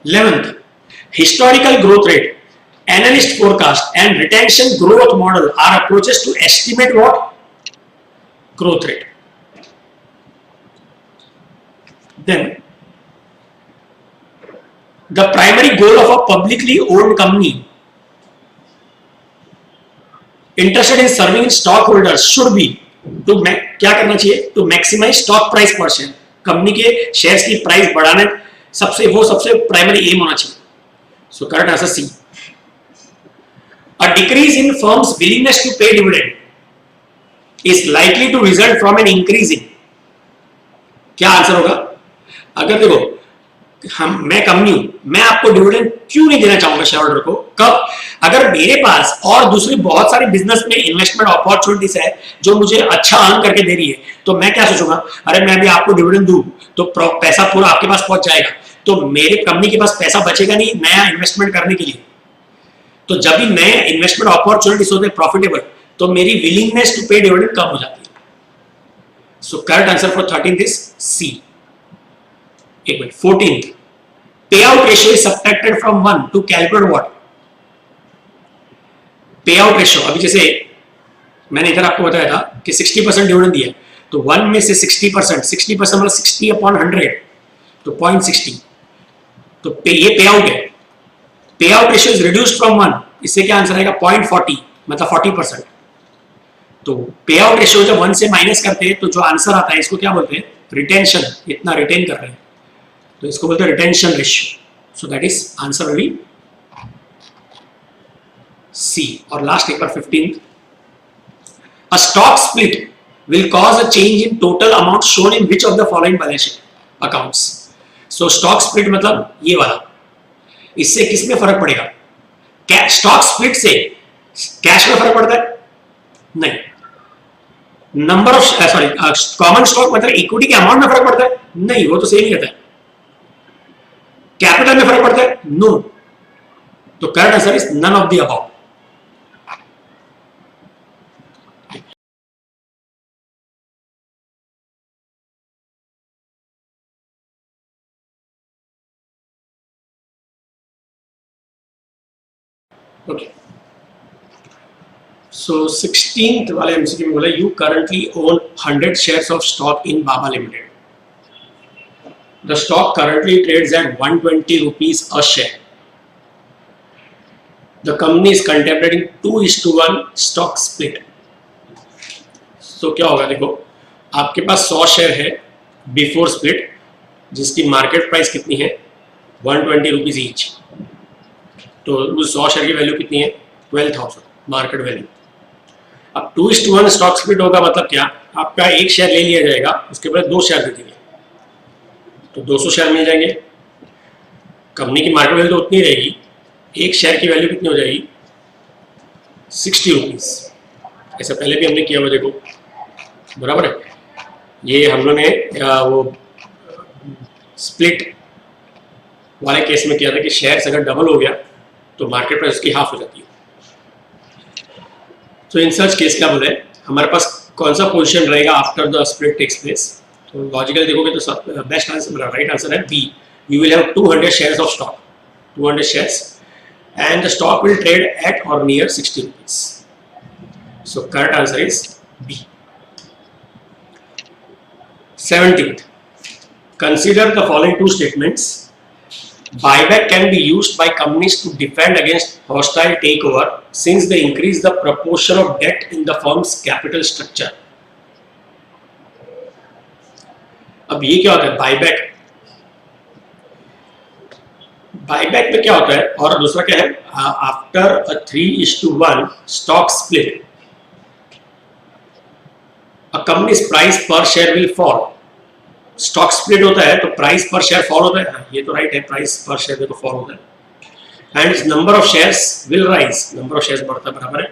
11th, historical growth rate, analyst forecast and retention growth model are approaches to estimate what? Growth rate. Then the primary goal of a publicly owned company interested in serving stockholders should be to क्या करना चाहिए? To maximize stock price per share. Company के shares की price बढ़ाने सबसे primary aim होना चाहिए. So correct answer C. A decrease in firm's willingness to pay dividend is likely to result from an increase in. क्या answer होगा? अगर देखो मैं कंपनी हूं, मैं आपको डिविडेंड क्यों नहीं देना चाहूंगा शेयरहोल्डर को? कब? अगर मेरे पास और दूसरी बहुत सारी बिजनेस में इन्वेस्टमेंट अपॉर्चुनिटीज है जो मुझे अच्छा अर्न करके दे रही है, तो मैं क्या सोचूंगा, अरे मैं भी आपको डिविडेंड दूं तो पैसा पूरा आपके पास पहुंच जाएगा, तो मेरे कंपनी के पास पैसा बचेगा नहीं नया इन्वेस्टमेंट करने के लिए. तो जब भी नए इन्वेस्टमेंट अपॉर्चुनिटीज होते हैं प्रॉफिटेबल, तो मेरी विलिंगनेस टू पे डिविडेंड कम हो जाती है. So correct answer for 13th is C. एक मिनट. 14th, payout ratio is subtracted from 1 to calculate what? Payout ratio, अभी जैसे मैंने इधर आपको बताया था कि 60% डिविडेंड दिया, तो 1 में से 60% मतलब 60 अपॉन 100, तो 0.60. तो ये पे आउट है. पे out ratio is reduced from 1, इससे क्या आंसर आएगा? 0.40 मतलब 40%. तो पे आउट रेशियो जब 1 से माइनस करते हैं तो जो आंसर आता है इसको क्या बोलते हैं? रिटेंशन. इतना रिटेन कर रहे हैं तो इसको बोलते हैं retention ratio. So that is answer will be C. और लास्ट एक बार 15th, a stock split will cause a change in total amount shown in which of the following balance sheet accounts. So stock split मतलब ये वाला, इससे किस में फर्क पड़ेगा? स्टॉक स्प्लिट से कैश में फर्क पड़ता है? नहीं. Number of sorry common stock मतलब इक्विटी के अमाउंट में फर्क पड़ता है? नहीं, वो तो सेम ही रहता है. कैपिटल में फर्क पड़ता है? नो. तो correct answer is none of the above. Okay. So 16th वाले एमसीक्यू में बोला you currently own 100 shares of stock in Baba Limited. The stock currently trades at 120 rupees a share. The company is contemplating 2:1 stock split. So क्या होगा? देखो आपके पास 100 share है before split जिसकी market price कितनी है? 120 रुपीज ईच. तो उस 100 शेयर की वैल्यू कितनी है? 12,000 मार्केट वैल्यू. अब 2:1 स्टॉक स्प्लिट होगा मतलब क्या? आपका एक शेयर ले लिया जाएगा, उसके बाद 2 शेयर दे देंगे, तो 200 शेयर मिल जाएंगे. कंपनी की मार्केट वैल्यू तो उतनी रहेगी, एक शेयर की वैल्यू कितनी हो जाएगी? 60 रुपीज. ऐसा पहले भी हमने किया हुआ, देखो बराबर है. ये हम लोगों ने वो स्प्लिट वाले केस में किया था कि शेयर्स अगर डबल हो गया तो मार्केट प्राइस उसकी हाफ हो जाती है. तो इन सच केस क्या बोले, हमारे पास कौन सा पोजीशन रहेगा after the split takes place? तो लॉजिकली देखोगे तो बेस्ट आंसर, राइट आंसर है B. You will have 200 shares of stock, 200 shares, and the stock will trade at or near 60 rupees. So correct answer is B. 17th, consider the following two statements. Buyback can be used by companies to defend against hostile takeover since they increase the proportion of debt in the firm's capital structure. अब ये क्या होता है? Buyback में क्या होता है? और दूसरा क्या है? After a 3:1 stock split a company's price per share will fall. Stock split होता है तो प्राइस पर शेयर फॉल होता है. ये तो राइट है, प्राइस पर शेयर देखो फॉल होता है. And number of shares will rise, number of shares बढ़ता है, बराबर है.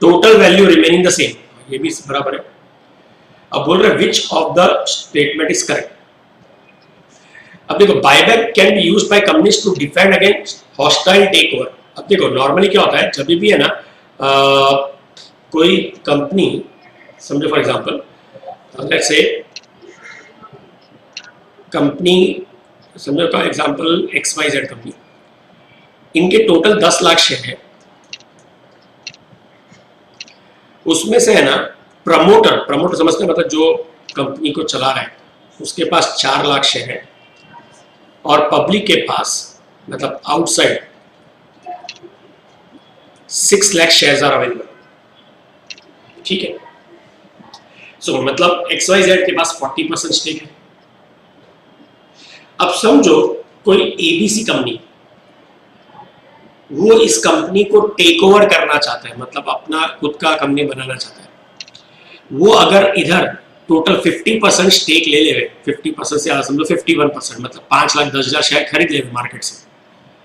Total value remaining the same, ये भी बराबर है. अब बोल रहे which of the statement is correct. अब देखो buyback can be used by companies to defend against hostile takeover. अब देखो नॉर्मली क्या होता है, जब भी है ना कोई कंपनी, समझो for example let's say company समझो का एग्जांपल XYZ कंपनी, इनके टोटल 10 लाख शेयर है, उसमें से है ना प्रमोटर समझते हैं, मतलब जो कंपनी को चला रहा है उसके पास 4 लाख शेयर है, और पब्लिक के पास मतलब outside 6 lakh shares are available, ठीक है। सो मतलब XYZ के पास 40% स्टेक है। अब समझो कोई ABC कंपनी, वो इस कंपनी को टेक ओवर करना चाहता है, मतलब अपना खुद का कंपनी बनाना चाहता है। वो अगर इधर टोटल 50% स्टेक ले ले, 50% से समझो 51%, मतलब 5,10,000 शेयर खरीद ले मार्केट से,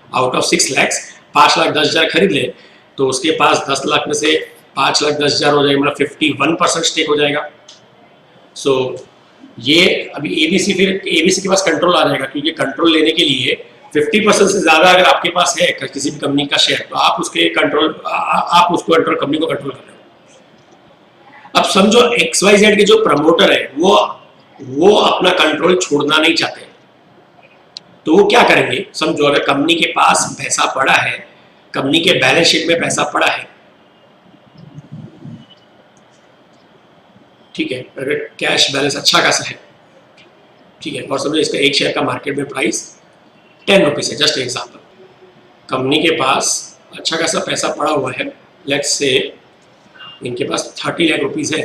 आउट ऑफ 6 लाख 5,10,000 खरीद ले, तो उसके पास 10 लाख में से 5,10,000 हो जाएगा, मतलब 51% स्टेक हो जाएगा। सो ये अभी ABC, फिर ABC के पास कंट्रोल आ जाएगा, क्योंकि कंट्रोल लेने के लिए 50% से ज्यादा अगर आपके पास है किसी भी कंपनी का शेयर, तो आप उसके कंट्रोल, आप उसको कंट्रोल, कंपनी को कंट्रोल कर रहे हो। अब समझो XYZ के जो प्रमोटर है वो अपना कंट्रोल छोड़ना नहीं चाहते, तो वो क्या करेंगे, समझो अगर कंपनी के पास पैसा पड़ा है, कंपनी के बैलेंस शीट में पैसा पड़ा है, ठीक है, अगर कैश बैलेंस अच्छा खासा है, ठीक है, और समझो इसका एक शेयर का मार्केट में प्राइस 10 रुपीज है, जस्ट एग्जांपल, कंपनी के पास अच्छा खासा पैसा पड़ा हुआ है, लेट्स से इनके पास 30 लाख रुपीज है।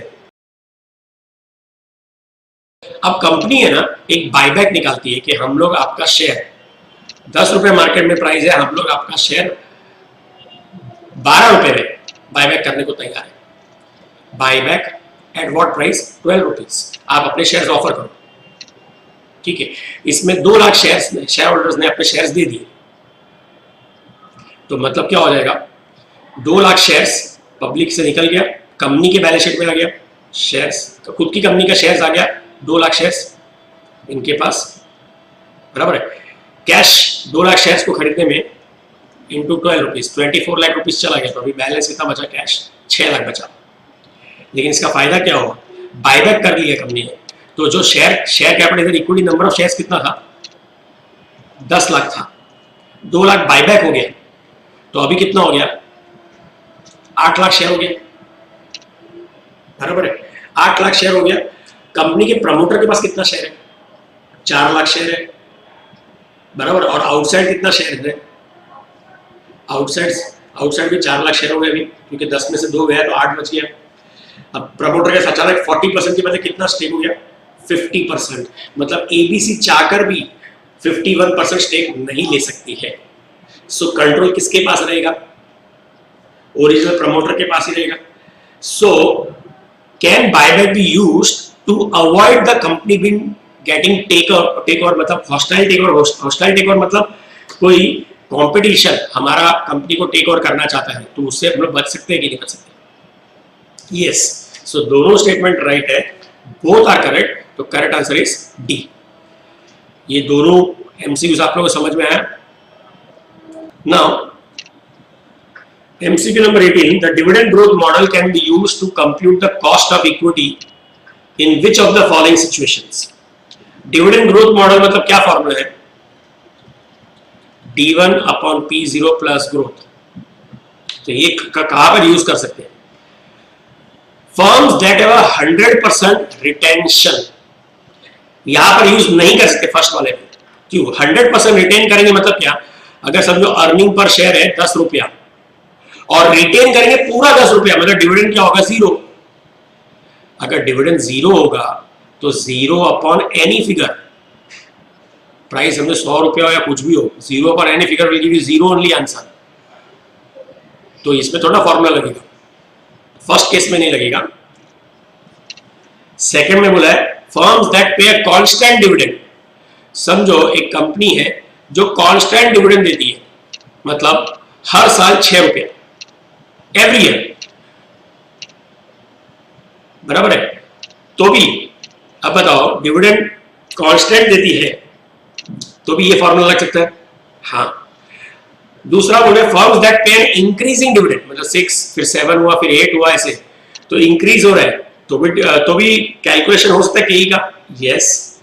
अब कंपनी है ना एक बायबैक निकालती है कि हम लोग आपका शेयर 10 रुपए मार्केट में प्राइस है, हम लोग आपका शेयर 12 रुपए में बायबैक करने को तैयार है। Buyback at what price? 12 rupees. आप अपने शेयर्स ऑफर करो, ठीक है। इसमें 2 लाख शेयर होल्डर्स ने अपने शेयर्स दे दिए, तो मतलब क्या हो जाएगा, 2 लाख शेयर्स पब्लिक से निकल गया, कंपनी के बैलेंस शीट में आ गया, शेयर्स खुद की कंपनी का शेयर्स आ गया, 2 लाख शेयर्स इनके पास, बराबर है। कैश 2 लाख शेयर्स को खरीदने में इंटू 12 रुपीज 24 लाख रुपीज चला गया, तो अभी बैलेंस कितना बचा, कैश 6 लाख बचा। लेकिन इसका फायदा क्या हुआ, बायबैक कर लिया कंपनी ने, तो जो share capital equity number of shares कितना था, 10 लाख था, 2 लाख बायबैक हो गया, तो अभी कितना हो गया, 8 लाख शेयर हो गया, बराबर है। 8 लाख शेयर हो गया। कंपनी के प्रमोटर के पास कितना शेयर है, 4 लाख शेयर है, बराबर। और आउटसाइड कितना शेयर है, आउटसाइड भी 4 लाख शेयर हो गए अभी, क्योंकि 10 में से 2 गया तो 8 बच गया। अब प्रमोटर के अचानक 40% के बदले कितना स्टेक हो गया, 50%। मतलब ABC चाहकर भी 51% स्टेक नहीं ले सकती है। सो कंट्रोल किसके पास रहेगा, ओरिजिनल प्रमोटर के पास ही रहेगा। So can buyback be used to avoid the company being getting take over, मतलब हॉस्टाइल टेक ओवर मतलब कोई कंपटीशन हमारा कंपनी को टेक ओवर करना चाहता है, तो उससे हम लोग बच सकते हैं कि नहीं बच सकते? यस। सो दोनों स्टेटमेंट राइट है, बोथ आर करेक्ट, तो करेक्ट आंसर इज डी। ये दोनों MCQs आप लोगों को समझ में आया? Now MCQ number 18, the dividend growth model can be used to compute the cost of equity in which of the following situations? Dividend growth model मतलब क्या फॉर्मूला है, D1 upon P0 plus growth। तो ये कहां पर use कर सकते हैं, फर्म्स दैट हैव 100% रिटेंशन, यहां पर यूज नहीं कर सकते फर्स्ट वाले में। क्यों 100% रिटेन करेंगे, मतलब क्या, अगर समझो अर्निंग पर शेयर है 10 रुपया और रिटेन करेंगे पूरा 10 रुपया, मतलब डिविडेंड क्या होगा, 0। अगर डिविडेंड 0 होगा तो 0 अपॉन एनी फिगर, प्राइस हमने 100 रुपया हो या कुछ भी हो, 0 upon any figure will give you 0 only answer. तो इसमें थोड़ा फॉर्मूला लगेगा, फर्स्ट केस में नहीं लगेगा। सेकंड में बोला है फर्म्स दैट पे अ कांस्टेंट डिविडेंड, समझो एक कंपनी है जो कांस्टेंट डिविडेंड देती है, मतलब हर साल 6 रुपया एवरी ईयर, बराबर है। तो भी अब बताओ डिविडेंड कांस्टेंट देती है तो भी ये फॉर्मूला लग सकता है, हाँ। दूसरा बोले फर्म्स दैट पे एन इंक्रीजिंग डिविडेंड, मतलब 6 फिर 7 हुआ फिर 8 हुआ, ऐसे तो इंक्रीज हो रहा है, तो भी कैलकुलेशन हो सकता है के का, यस।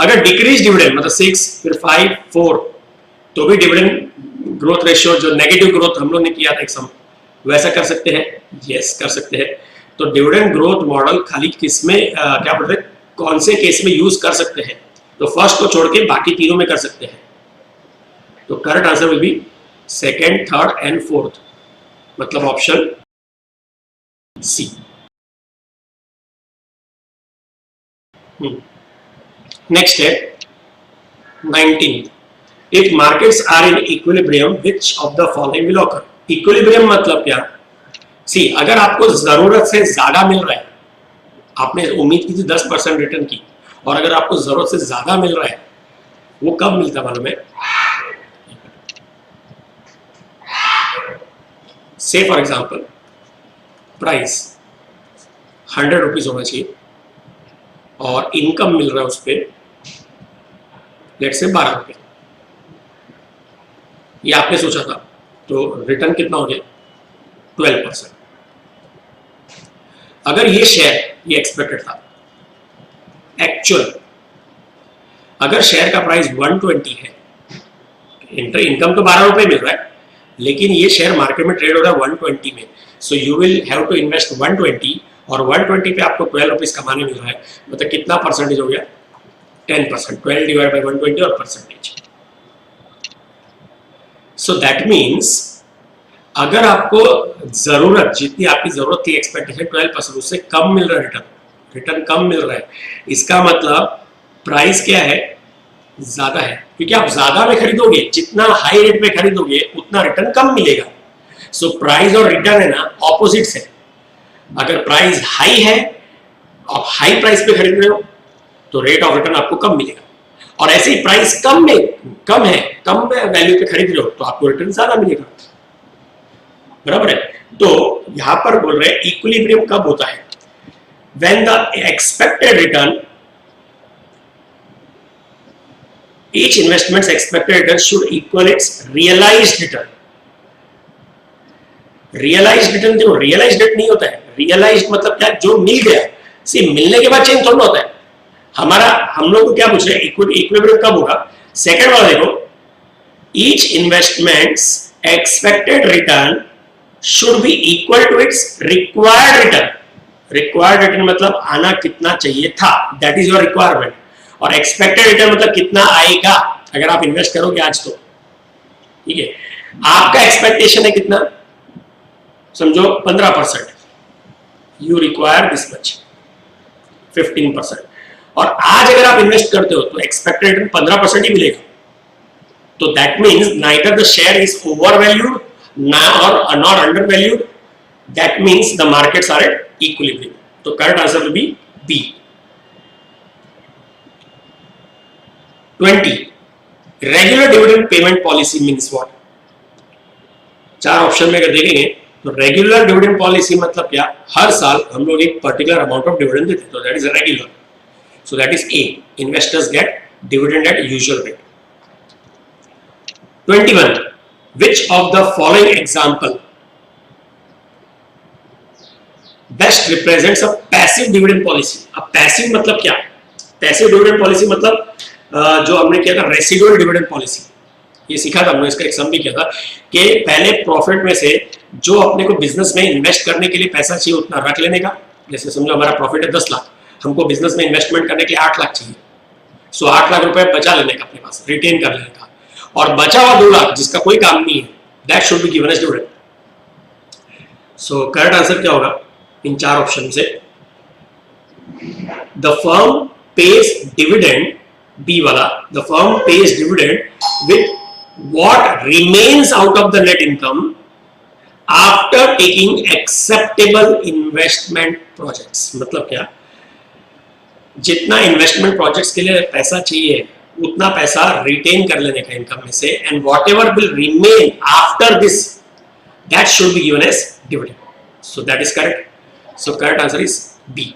अगर डिक्रीज डिविडेंड मतलब 6 फिर 5 4 तो भी डिविडेंड ग्रोथ रेशियो जो नेगेटिव ग्रोथ हम लोग ने किया था एक समय वैसा कर सकते हैं, यस कर सकते हैं। तो डिविडेंड ग्रोथ मॉडल खाली किसमें क्या बोलते हैं कौन से केस में यूज कर सकते हैं, तो फर्स्ट को छोड़ के बाकी तीनों में कर सकते हैं। तो correct answer will be second, third and fourth, मतलब ऑप्शन सी। नेक्स्ट है 19, if markets are in equilibrium which of the following will occur. Equilibrium मतलब क्या, सी अगर आपको जरूरत से ज्यादा मिल रहा है, आपने उम्मीद की थी 10% रिटर्न की, और अगर आपको जरूरत से ज्यादा मिल रहा है, वो कब मिलता मालूम है, से फॉर एग्जाम्पल प्राइस 100 रुपीज होना चाहिए और इनकम मिल रहा है उस पर लेट से 12 रुपये, ये आपने सोचा था, तो रिटर्न कितना हो गया 12%। अगर ये शेयर ये एक्सपेक्टेड था, एक्चुअल अगर शेयर का प्राइस 120 है, इनकम तो 12 रुपए मिल रहा है, लेकिन ये शेयर मार्केट में ट्रेड हो रहा है 120 में, so you will have to invest 120 और 120 पे आपको 12 रुपीज कमाने मिल रहा है, मतलब कितना परसेंटेज हो गया 10%, 12 डिवाइड बाई 120 और परसेंटेज। सो दैट मीन्स अगर आपको जरूरत जितनी आपकी जरूरत थी एक्सपेक्टेशन 12%, उससे कम मिल रहा है रिटर्न, रिटर्न कम मिल रहा है, इसका मतलब प्राइस क्या है ज्यादा है, क्योंकि आप ज्यादा में खरीदोगे, जितना हाई रेट में खरीदोगे उतना रिटर्न कम मिलेगा। सो प्राइस और रिटर्न है ना ऑपोजिट्स है, अगर प्राइस हाई है आप हाई प्राइस पे खरीद रहे हो तो रेट ऑफ रिटर्न आपको कम मिलेगा, और ऐसे ही प्राइस कम में कम है, कम वैल्यू पे खरीद रहे हो तो आपको रिटर्न ज्यादा मिलेगा, बराबर है। तो यहां पर बोल रहे हैं इक्विलिब्रियम कब होता है, when the expected return each investment's expected return should equal its realized return। realized return देखो realized रेट नहीं होता है, realized मतलब क्या, जो मिल गया, सी मिलने के बाद चेंज थोड़ा होता है हमारा, हम लोग को क्या पूछ रहे हैं इक्विलिब्रियम कब होगा, सेकंड वाला देखो each investment's expected return should be equal to its required return। required return मतलब आना कितना चाहिए था, that is your requirement, और एक्सपेक्टेड रिटर्न मतलब कितना आएगा अगर आप इन्वेस्ट करोगे आज, तो ठीक है आपका एक्सपेक्टेशन है कितना, समझो 15%, यू रिक्वायर दिस मच 15%, और आज अगर आप इन्वेस्ट करते हो तो एक्सपेक्टेड रिटर्न 15% ही मिलेगा, तो that means neither the share is over valued और not under valued, that means the markets are at equilibrium. तो correct answer will be B. 20 regular dividend payment policy means what, चार option में अगर देखेंगे तो रेगुलर डिविडेंड पॉलिसी मतलब क्या, हर साल हम लोग एक पर्टिकुलर अमाउंट ऑफ डिविडेंड देते हैं, तो that is regular, so that is A, investors get dividend at usual rate. 21 which of the following example best represents a passive dividend policy। अब पैसिव मतलब क्या, पैसिव डिविडेंड पॉलिसी मतलब जो हमने किया था रेसिडुअल डिविडेंड पॉलिसी, ये सीखा था हमने, इसका एग्जाम भी किया था कि पहले प्रॉफिट में से जो अपने को बिजनेस में इन्वेस्ट करने के लिए पैसा चाहिए उतना रख लेने का, जैसे समझो हमारा प्रॉफिट है 10 लाख, हमको बिजनेस में इन्वेस्टमेंट करने के लिए 8 लाख चाहिए, सो 8 लाख रुपए बचा लेने का अपने पास, रिटेन कर लेने का, और बचा हुआ 2 लाख जिसका कोई काम नहीं है, that should be given as dividend. So correct answer क्या होगा इन चार ऑप्शन से, the firm pays dividend, B वाला, the firm pays dividend with what remains out of the net income after taking acceptable investment projects। मतलब क्या, जितना investment projects के लिए पैसा चाहिए उतना पैसा रिटेन कर लेने का इनकम में से, and whatever will remain after this that should be given as dividend, so that is correct, so correct answer is B.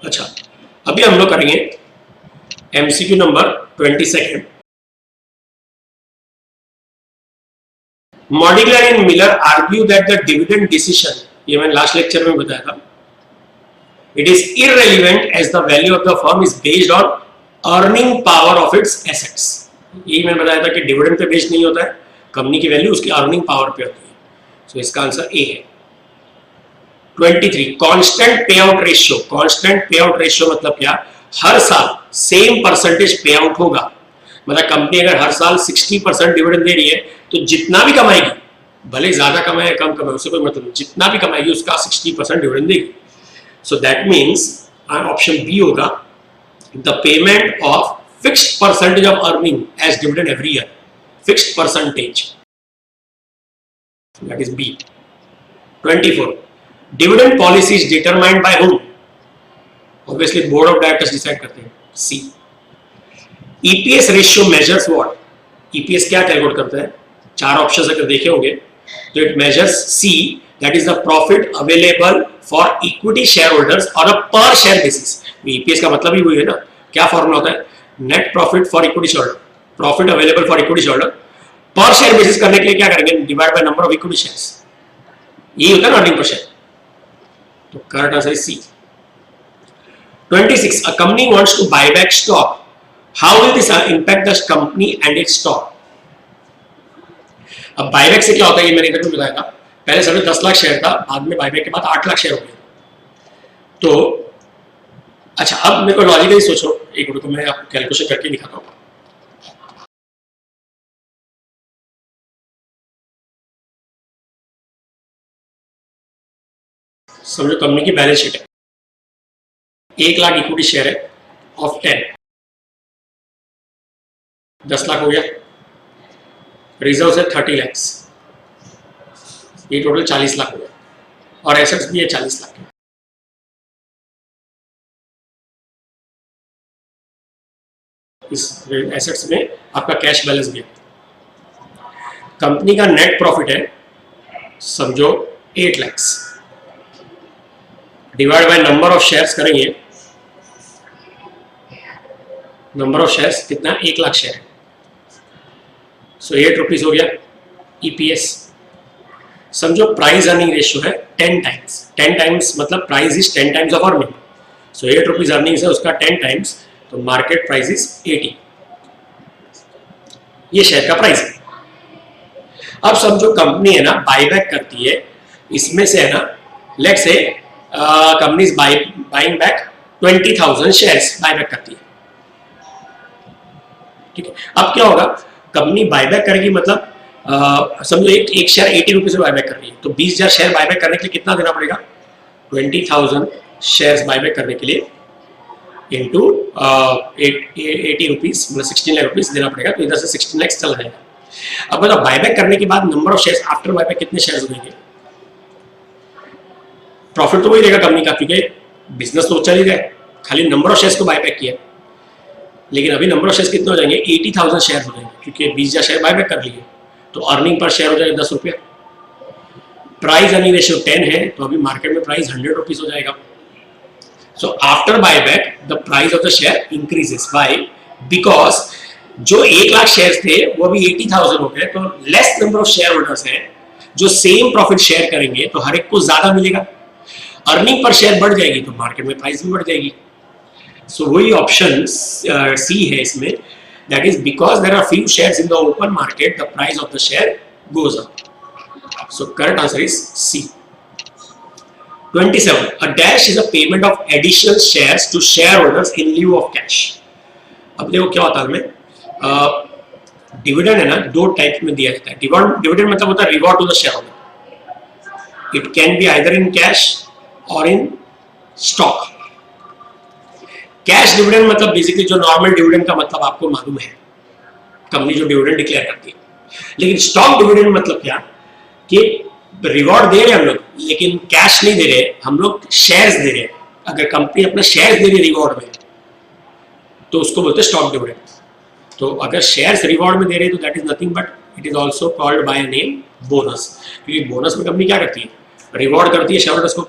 अच्छा, अभी हम लोग करेंगे MCQ number 22। Modigliani and Miller argue that the dividend decision, ये मैंने last lecture में बताया था, it is irrelevant as the value of the firm is based on earning power of its assets. ये मैंने बताया था कि डिविडेंड पे बेस्ड नहीं होता है, कंपनी की वैल्यू उसकी अर्निंग पावर पे होती है। सो इसका आंसर ए है। 23 कांस्टेंट पे आउट रेशियो। कांस्टेंट पे आउट रेशियो मतलब क्या? हर साल सेम परसेंटेज पे आउट होगा। मतलब कंपनी अगर हर साल 60% डिविडेंड दे रही है तो जितना भी कमाएगी, भले ज्यादा कमाए या कम कमाए उससे कोई मतलब नहीं, जितना भी कमाएगी उसका 60% डिविडेंड देगी। So that means option B होगा, the payment of fixed percentage of earning as dividend every year, fixed percentage, that is B. 24 dividend policy is determined by whom? Obviously board of directors decide करते हैं, C. EPS ratio measures what? EPS क्या calculate करता है? चार options अगर देखे होंगे तो it measures C, that is the profit available for equity share holders on अ पर शेयर बेसिस। ईपीएस का मतलब ही वही है ना, क्या फॉर्मूला होता है? Net profit for equity share holder, profit available for equity share holder, per share basis करने के लिए क्या करेंगे? Divide by number of equity shares, ये होता है ना अर्निंग पर शेयर। तो correct answer is C. 26 a company wants to buy back stock, how will this impact the company and its stock? अब बायबैक से क्या होता है ये मैंने इधर भी बताया था। पहले सभी 10 लाख शेयर था, बाद में बायबैक के बाद 8 लाख शेयर हो गए। तो अच्छा, अब मेरे को लॉजिकली सोचो, एक मिनट को मैं आपको कैलकुलेशन करके दिखाता हूँ। समझो कंपनी की बैलेंस शीट है, 1 लाख इक्विटी शेयर है ऑफ 10, 10 लाख हो गया। रिजर्व है 30 लैक्स, ये टोटल 40 लाख हो गया, और एसेट्स भी है 40 लाख के। इस एसेट्स में आपका कैश बैलेंस भी है। कंपनी का नेट प्रॉफिट है समझो 8 lakhs, divide by number of shares करेंगे, नंबर ऑफ शेयर्स कितना? 1 लाख शेयर है। सो 8 रुपीज हो गया ईपीएस। समझो प्राइस अर्निंग रेशियो है 10 टाइम्स, 10 टाइम्स मतलब price is 10 times of earning. So 8 rupees earning है उसका 10 टाइम्स, तो मार्केट प्राइस इज 80, ये शेयर का प्राइस है। अब समझो कंपनी है ना बाईबैक करती है, इसमें से है ना let's say company is buying back 20,000 shares buyback करती है, ठीक है। अब क्या होगा? कंपनी बायबैक करेगी मतलब समझो एक शेयर 80 रुपीज में बायबैक कर रही है, तो 20,000 शेयर बायबैक करने के लिए कितना देना पड़ेगा? 20,000 शेयर्स बायबैक करने के लिए इंटू 80 रुपीज मतलब 16 लाख रुपीज देना पड़ेगा, तो इधर से 16 लाख चला जाएगा। अब मतलब बायबैक करने के बाद number of shares after buyback कितने शेयर्स होंगे? प्रॉफिट तो वही रहेगा कंपनी का, क्योंकि बिजनेस तो चल ही रहा है, खाली नंबर ऑफ शेयर्स को बायबैक किया। लेकिन अभी नंबर ऑफ शेयर्स कितने हो जाएंगे? 80,000 शेयर हो जाएंगे, क्योंकि 20,000 शेयर बायबैक कर लिए, तो अर्निंग पर शेयर हो जाएगा 10 रुपया। प्राइस अर्निंग रेशियो 10 है, तो अभी मार्केट में प्राइस 100 रुपीज हो जाएगा। So after buyback the price of the share increases by, because जो 1 लाख शेयर थे वो अभी 80,000 हो गए, तो less number of share holders हैं जो सेम प्रॉफिट शेयर करेंगे, तो हर एक को ज्यादा मिलेगा, अर्निंग पर शेयर बढ़ जाएगी, तो मार्केट में प्राइस भी बढ़ जाएगी। सो वही ऑप्शन सी है इसमें, that is because there are few shares in the open market the price of the share goes up. So correct answer is C. 27 a dash is a payment of additional shares to shareholders in lieu of cash। अब देखो क्या होता है में dividend है ना, दो type में दिया जाता है। डिविडेंड मतलब होता है reward to the share holder, it can be either in cash और इन स्टॉक। कैश डिविडेंड मतलब बेसिकली जो नॉर्मल डिविडेंड का मतलब आपको मालूम है, कंपनी जो डिविडेंड डिक्लेयर करती है। लेकिन स्टॉक डिविडेंड मतलब क्या कि रिवॉर्ड दे रहे हैं हम लोग, लेकिन कैश नहीं दे रहे, हम लोग शेयर्स दे रहे हैं। अगर कंपनी अपना शेयर्स दे रही है रिवॉर्ड में, तो उसको बोलते हैं स्टॉक डिविडेंड। तो अगर शेयर्स रिवॉर्ड में दे रहे हैं तो that is nothing but it is also called by name bonus. क्योंकि बोनस में कंपनी क्या करती है? रिवॉर्ड करती है शेयर होल्डर्स को।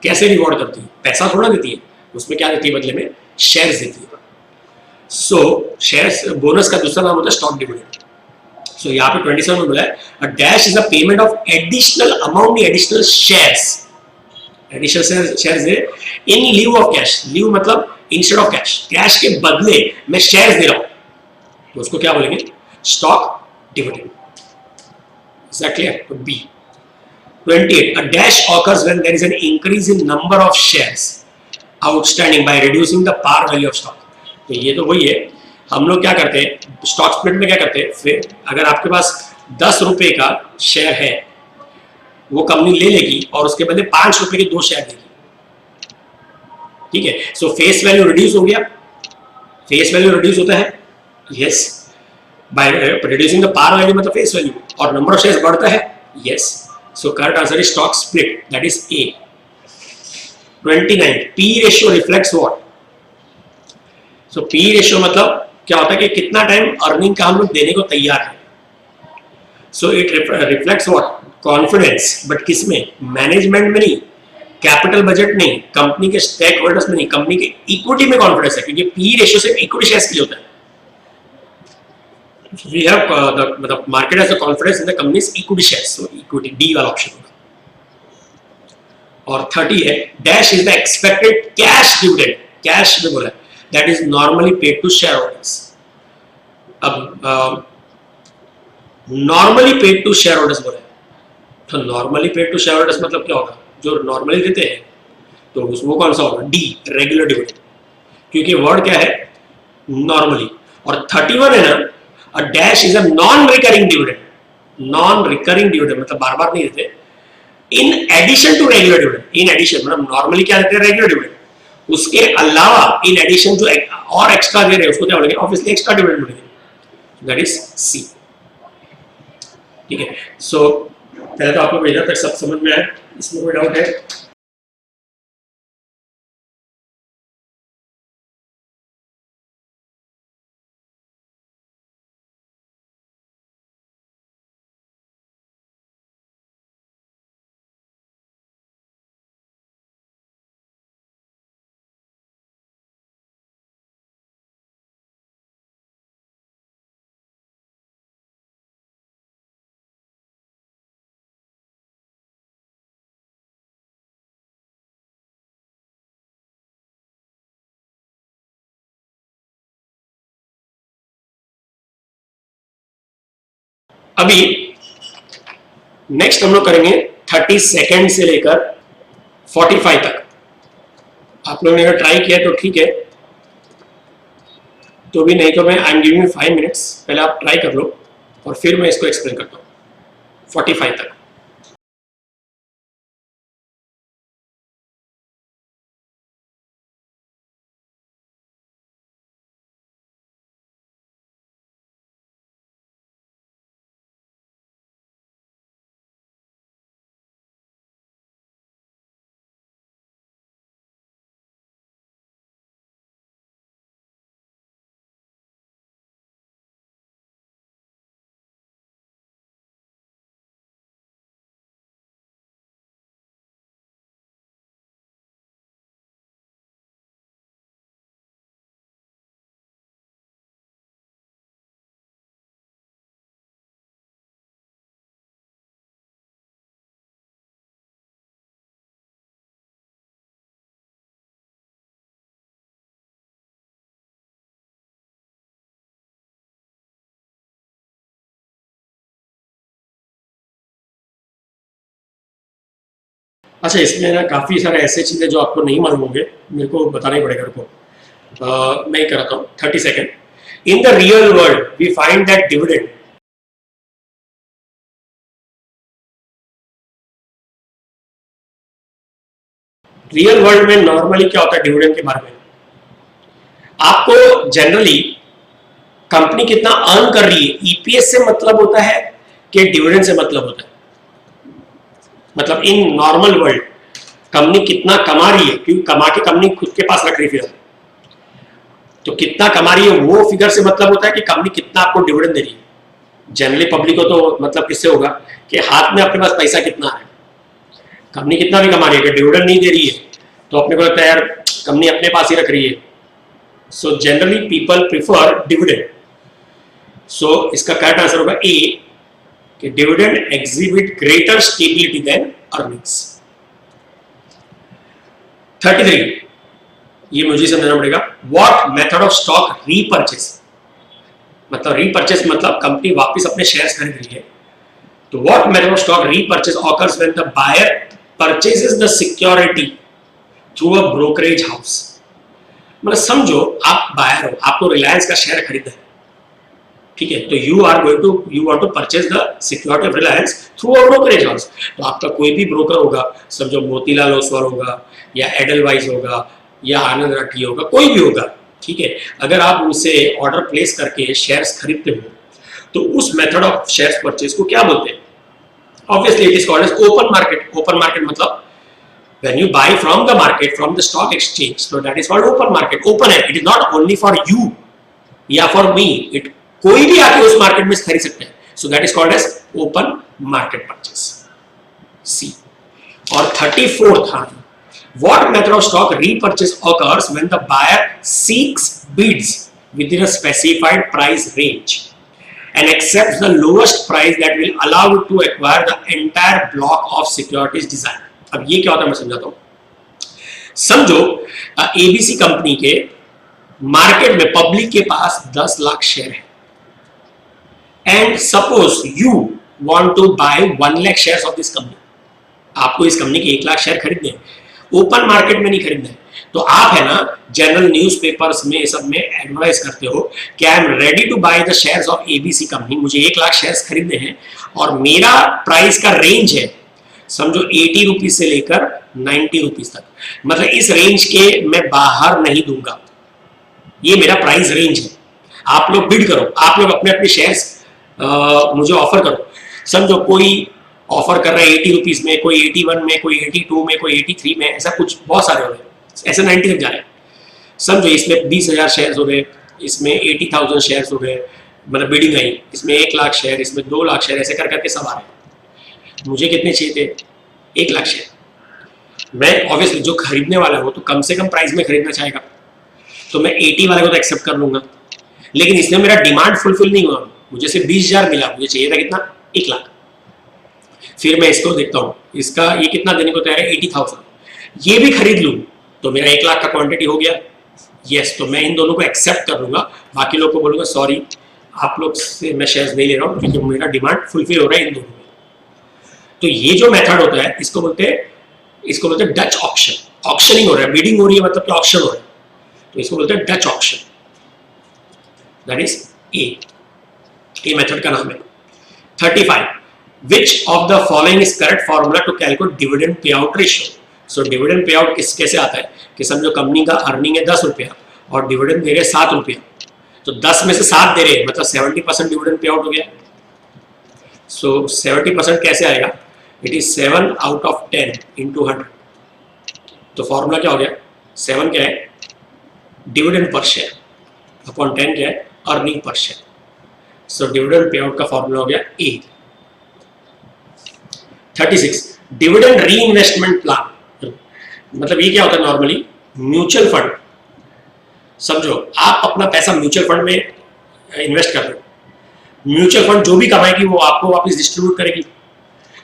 कैसे रिवॉर्ड करती है? पैसा थोड़ा देती है, उसमें क्या देती है बदले में? शेयर्स देती है। सो शेयर्स, बोनस का दूसरा नाम होता है स्टॉक डिविडेंड। सो यहाँ पे 27 में बोला है a dash is a payment of additional amount, additional shares, additional shares है इन लीव ऑफ कैश। लीव मतलब इंस्टेड ऑफ कैश, कैश के बदले मैं शेयर्स दे रहा हूं, तो उसको क्या बोलेंगे? Stock dividend. Is that clear? तो B. 28 a dash occurs when there is an increase in number of shares outstanding by reducing the par value of stock। तो ये तो वही है, हम लोग क्या करते हैं स्टॉक स्प्लिट में, क्या करते हैं, फिर अगर आपके पास 10 रुपए का शेयर है, वो कंपनी ले लेगी और उसके बदले 5 रुपए के 2 शेयर देगी, ठीक है। सो फेस वैल्यू रिड्यूस हो गया, फेस वैल्यू रिड्यूस होता है, yes, by reducing the par value मतलब फेस वैल्यू, और नंबर ऑफ शेयर्स बढ़ता है, yes. So correct answer is stock split, that is A. 29 P ratio reflects what? So P ratio मतलब क्या होता है कि कितना टाइम अर्निंग का हम लोग देने को तैयार है। So it reflects what? Confidence, but किसमें? मैनेजमेंट में नहीं, कैपिटल बजट नहीं, कंपनी के स्टेक होल्डर्स में नहीं, कंपनी के इक्विटी में कॉन्फिडेंस है, क्योंकि पी रेशियो सिर्फ इक्विटी शेयर्स के लिए होता है। We have the market has a confidence in the company's equity shares, so equity D वाला ऑप्शन होगा। और 30 है dash is the expected cash dividend, cash में बोला that is normally paid to shareholders। अब normally paid to shareholders बोला है, तो normally paid to shareholders मतलब क्या होगा? जो normally देते हैं, तो वो कौन सा होगा? D रेगुलर डिविडेंड, क्योंकि वर्ड क्या है? नॉर्मली। और 31 है ना, a dash is a non recurring dividend, non recurring dividend मतलब बार बार नहीं देते, in addition to regular dividend, in addition मतलब नॉर्मली क्या देते हैं? रेगुलर डिविडेंड, उसके अलावा in addition जो और एक्स्ट्रा दे रहे हैं उसको क्या बोलेंगे? ऑब्वियसली एक्स्ट्रा डिविडेंड बोलेंगे, दैट इज सी, ठीक है। सो पहले तो आपको भेजा तक सब समझ में आया, इसमें कोई डाउट है? अभी नेक्स्ट हम लोग करेंगे 30 सेकेंड से लेकर 45 तक। आप लोगों ने अगर ट्राई किया तो ठीक है, तो भी नहीं तो मैं आई एम गिविंग 5 मिनट्स, पहले आप ट्राई कर लो और फिर मैं इसको एक्सप्लेन करता हूँ 45 तक। अच्छा, इसमें ना काफ़ी सारे ऐसे चीज़ें जो आपको नहीं मालूम होंगे, मेरे को बताना ही पड़ेगा, रुको मैं कराता हूँ 30 second. In the real world we find that dividend, real world में नॉर्मली क्या होता है डिविडेंड के बारे में? आपको जनरली कंपनी कितना अर्न कर रही है ईपीएस से मतलब होता है कि डिविडेंड से मतलब होता है? मतलब इन नॉर्मल वर्ल्ड कंपनी कितना कमा रही है, क्योंकि कमा के कंपनी खुद के पास रख रही है, तो कितना कमा रही है वो फिगर से मतलब होता है कि कंपनी कितना आपको डिविडेंड दे रही है। जनरली पब्लिक को तो मतलब किससे होगा कि हाथ में आपके पास पैसा कितना है, कंपनी कितना भी कमा रही है, डिविडेंड नहीं दे रही है तो अपने को लगता है यार कंपनी अपने पास ही रख रही है, so generally people prefer dividend. So इसका करेक्ट आंसर होगा ए, कि dividend exhibit greater stability than earnings. 33, ये मुझे समझना पड़ेगा। What method of stock repurchase, मतलब रीपर्चेस मतलब कंपनी वापस अपने शेयर्स खरीद रही है, तो what method of stock repurchase occurs when the buyer purchases the security through a brokerage house. मतलब समझो आप बायर हो, आपको रिलायंस का शेयर खरीदना है, ठीक है, तो you want to purchase the security of Reliance through a brokerage house. तो आपका कोई भी ब्रोकर होगा, समझो मोतीलाल ओसवाल होगा या एडलवाइज होगा या आनंद राठी होगा, कोई भी होगा, ठीक है। अगर आप उनसे ऑर्डर प्लेस करके शेयर्स खरीदते हो तो उस मेथड ऑफ शेयर्स परचेज को क्या बोलते हैं? Obviously it is called as open market. Open market मतलब when you buy from the market, from the stock exchange, so that is called open market. Open है, it is not only for you या for me, it कोई भी आके उस market में खरीद सकते हैं, so that is called as open market purchase। C और 34th, what method of stock repurchase occurs when the buyer seeks bids within a specified price range and accepts the lowest price that will allow it to acquire the entire block of securities desired। अब ये क्या होता है मैं समझाता हूं। समझो ABC company के मार्केट में पब्लिक के पास 10 लाख शेयर है, and suppose you want to buy 1 lakh shares of this company. आपको इस कंपनी के 1 लाख शेयर खरीदने हैं, ओपन मार्केट में नहीं खरीदना है। तो आप है ना जनरल न्यूज़पेपर्स में सब में एडवाइस करते हो कि I am ready to buy the shares of ABC company, मुझे 1 लाख शेयर्स खरीदने हैं और मेरा प्राइस का रेंज है समझो 80 रुपीज से लेकर 90 रुपीज तक, मतलब इस रेंज के मैं बाहर नहीं दूंगा, ये मेरा प्राइस रेंज है। आप लोग बिड करो, आप लोग अपने अपने शेयर्स मुझे ऑफर करो। समझो कोई ऑफर कर रहा है 80 रुपीज में, कोई 81 में, कोई 82 में, कोई 83 में, ऐसा कुछ बहुत सारे हो रहे हैं, ऐसे 90 तक जा रहे हैं। समझो इसमें 20,000 शेयर्स हो गए, इसमें 80,000 शेयर्स हो गए, मतलब बिडिंग आई, इसमें 1 लाख शेयर, इसमें 2 लाख शेयर, ऐसे कर करके सब आ रहे हैं। मुझे कितने चाहिए थे? 1 लाख शेयर। मैं ऑब्वियसली जो खरीदने वाला हो तो कम से कम प्राइस में खरीदना चाहेगा, तो मैं 80 वाले को तो एक्सेप्ट कर लूंगा, लेकिन इसमें मेरा डिमांड फुलफिल नहीं हुआ, मुझे सिर्फ 20,000 मिला, मुझे चाहिए था कितना? 1 लाख। फिर मैं इसको देखता हूँ, इसका ये कितना देने को तैयार है? 80,000। ये भी खरीद लूँ तो मेरा 1 लाख का क्वांटिटी हो गया। यस, तो मैं इन दोनों को एक्सेप्ट कर लूंगा, बाकी लोग को बोलूंगा सॉरी आप लोग से मैं शेयर्स नहीं ले रहा हूँ क्योंकि मेरा डिमांड फुलफिल हो रहा है इन दोनों में। तो ये जो मेथड होता है इसको बोलते हैं डच ऑक्शन। ऑक्शनिंग हो रहा है, बिडिंग हो रही है, मतलब कि ऑक्शन हो रहा है, तो इसको बोलते हैं Dutch auction. That is a method का नाम है। 35, which of the following is correct formula to calculate dividend pay out ratio. So dividend pay out कैसे आता है कि समझो कंपनी का अर्निंग है 10 रुपया और डिविडेंड दे रहे 7 रुपया, तो 10 में से 7 दे रहे मतलब 70% डिविडेंड पे आउट हो गया। सो 70% कैसे आएगा? It is 7 out of 10 into 100। तो फॉर्मूला क्या हो गया? 7 क्या है? डिविडेंड पर शेयर अपॉन 10 क्या है? Earning per share. सो डिविडेंड पे आउट का फॉर्मूला हो गया ए। 36, डिविडेंड री इन्वेस्टमेंट प्लान, मतलब ये क्या होता है? नॉर्मली म्यूचुअल फंड, समझो आप अपना पैसा म्यूचुअल फंड में इन्वेस्ट कर रहे हो, म्यूचुअल फंड जो भी कमाएगी वो आपको वापस डिस्ट्रीब्यूट करेगी।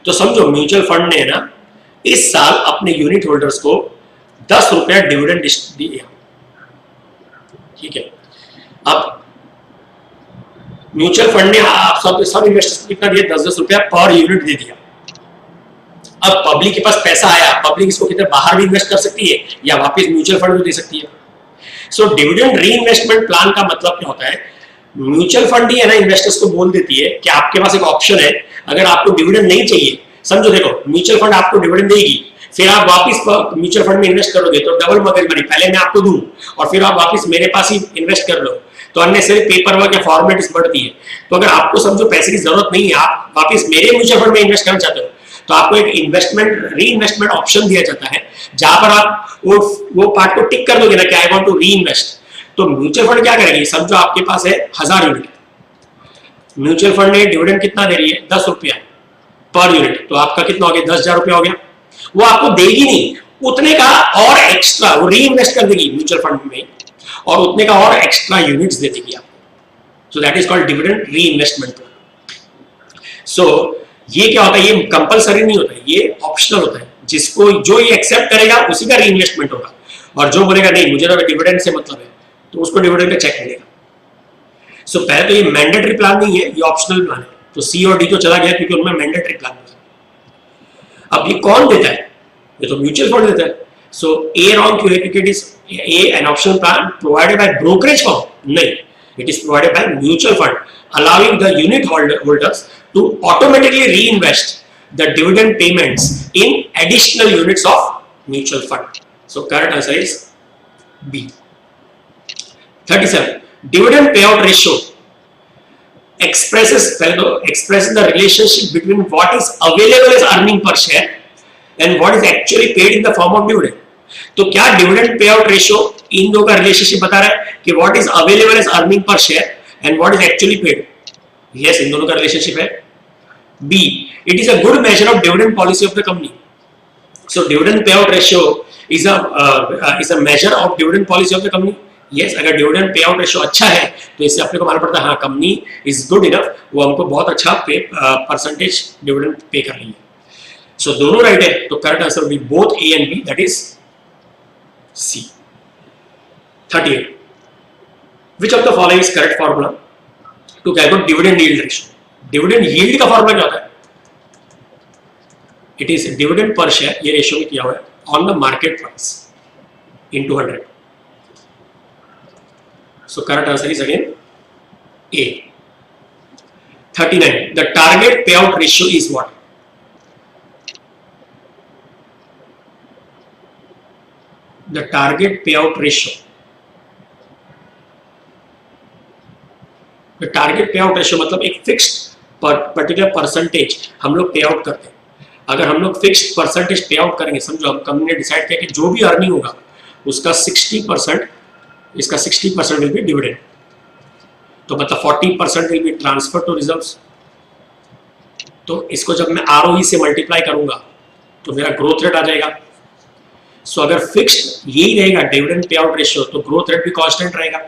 तो समझो म्यूचुअल फंड ने ना इस साल अपने यूनिट होल्डर्स को 10 रुपया डिविडेंड दिया, ठीक है। अब म्यूचुअल फंड ने आप सब इन्वेस्टर्स को कितना दिया? 10-10 रुपया पर यूनिट दे दिया। अब पब्लिक के पास पैसा आया, पब्लिक इसको कितने बाहर भी इन्वेस्ट कर सकती है या वापस म्यूचुअल फंड में दे सकती है। सो डिविडेंड री इन्वेस्टमेंट प्लान का मतलब क्या होता है? म्यूचुअल फंड ही है ना इन्वेस्टर्स को बोल देती है कि आपके पास एक ऑप्शन है, अगर आपको डिविडेंड नहीं चाहिए, समझो देखो म्यूचुअल फंड आपको डिविडेंड देगी, फिर आप वापस म्यूचुअल फंड में इन्वेस्ट करोगे तो डबल मगजमारी, पहले मैं आपको दूं और फिर आप वापस मेरे पास ही इन्वेस्ट कर लो, तो अननेसेसरी पेपर वर्क या फॉर्मेलिटीज बढ़ती है। तो अगर आपको समझो पैसे की जरूरत नहीं है, आप वापस मेरे म्यूचुअल फंड में इन्वेस्ट करना चाहते हो, तो आपको एक री इन्वेस्टमेंट ऑप्शन दिया जाता है जहां पर आप वो पार्ट को टिक कर दोगे ना कि I want to reinvest. तो म्यूचुअल फंड क्या करेगी? समझो आपके पास है 1000 यूनिट, म्यूचुअल फंड ने डिविडेंड कितना दे रही है? 10 रुपया पर यूनिट, तो आपका कितना हो गया? 10,000 रुपया हो गया। वो आपको देगी नहीं, उतने का और एक्स्ट्रा वो री इन्वेस्ट कर देगी म्यूचुअल फंड में और उतने का और एक्स्ट्रा यूनिट्स दे देगी आपको। सो दैट इज कॉल्ड डिविडेंड री इन्वेस्टमेंट प्लान। सो ये क्या होता है, ये कंपलसरी नहीं होता है, ये ऑप्शनल होता है। जिसको जो ये एक्सेप्ट करेगा उसी का री इन्वेस्टमेंट होगा, और जो बोलेगा नहीं मुझे तो डिविडेंड से मतलब है तो उसको डिविडेंड का चेक मिलेगा। सो पहले तो ये मैंडेटरी प्लान नहीं है, ये ऑप्शनल प्लान है। तो सी और डी तो चला गया क्योंकि उनमें मैंडेटरी प्लान है। अब ये कौन देता है, ये तो म्यूचुअल फंड देता है। सो ए रॉन्ग क्यों है, क्योंकि it is a an optional plan provided by brokerage firm, नहीं, it is provided by mutual fund allowing the unit holders to automatically reinvest the dividend payments in additional units of mutual fund. So correct answer is B. 37. Dividend payout ratio expresses the relationship between what is available as earning per share and what is actually paid in the form of dividend. तो क्या dividend payout ratio इन दो का relationship बता रहा है कि what is available as earning per share and what is actually paid? Yes, इन दोनों का रिलेशनशिप है। B, it is a good measure of dividend policy of the company. So dividend payout ratio is a measure of dividend policy of the company. Yes, अगर dividend payout ratio अच्छा है तो इससे अपने को मालूम पड़ता है हाँ कंपनी is good enough, वो हमको बहुत अच्छा परसेंटेज डिविडेंड पे कर रही है। सो दोनों राइट है, तो correct answer will be both A and B, that is C. 38. Which of the following is correct formula to calculate dividend yield ratio? Dividend yield का फॉर्मूला क्या होता है? It is dividend per share, ये ratio में किया हुआ है, on the market price into 100. So correct answer is again A. 39. The target pay out ratio is what? The target pay out ratio, the target pay out ratio मतलब एक fixed particular percentage हम लोग पे out करते हैं। अगर हम लोग फिक्स्ड परसेंटेज पे आउट करेंगे, समझो हम कंपनी ने डिसाइड किया कि जो भी अर्निंग होगा उसका 60%, इसका 60% विल बी डिविडेंड, तो मतलब 40% will be transfer to reserves. तो इसको जब मैं आरओई से मल्टीप्लाई करूंगा तो मेरा ग्रोथ रेट आ जाएगा। सो अगर फिक्स्ड यही रहेगा डिविडेंड पे आउट रेशियो, तो ग्रोथ रेट भी कांस्टेंट रहेगा।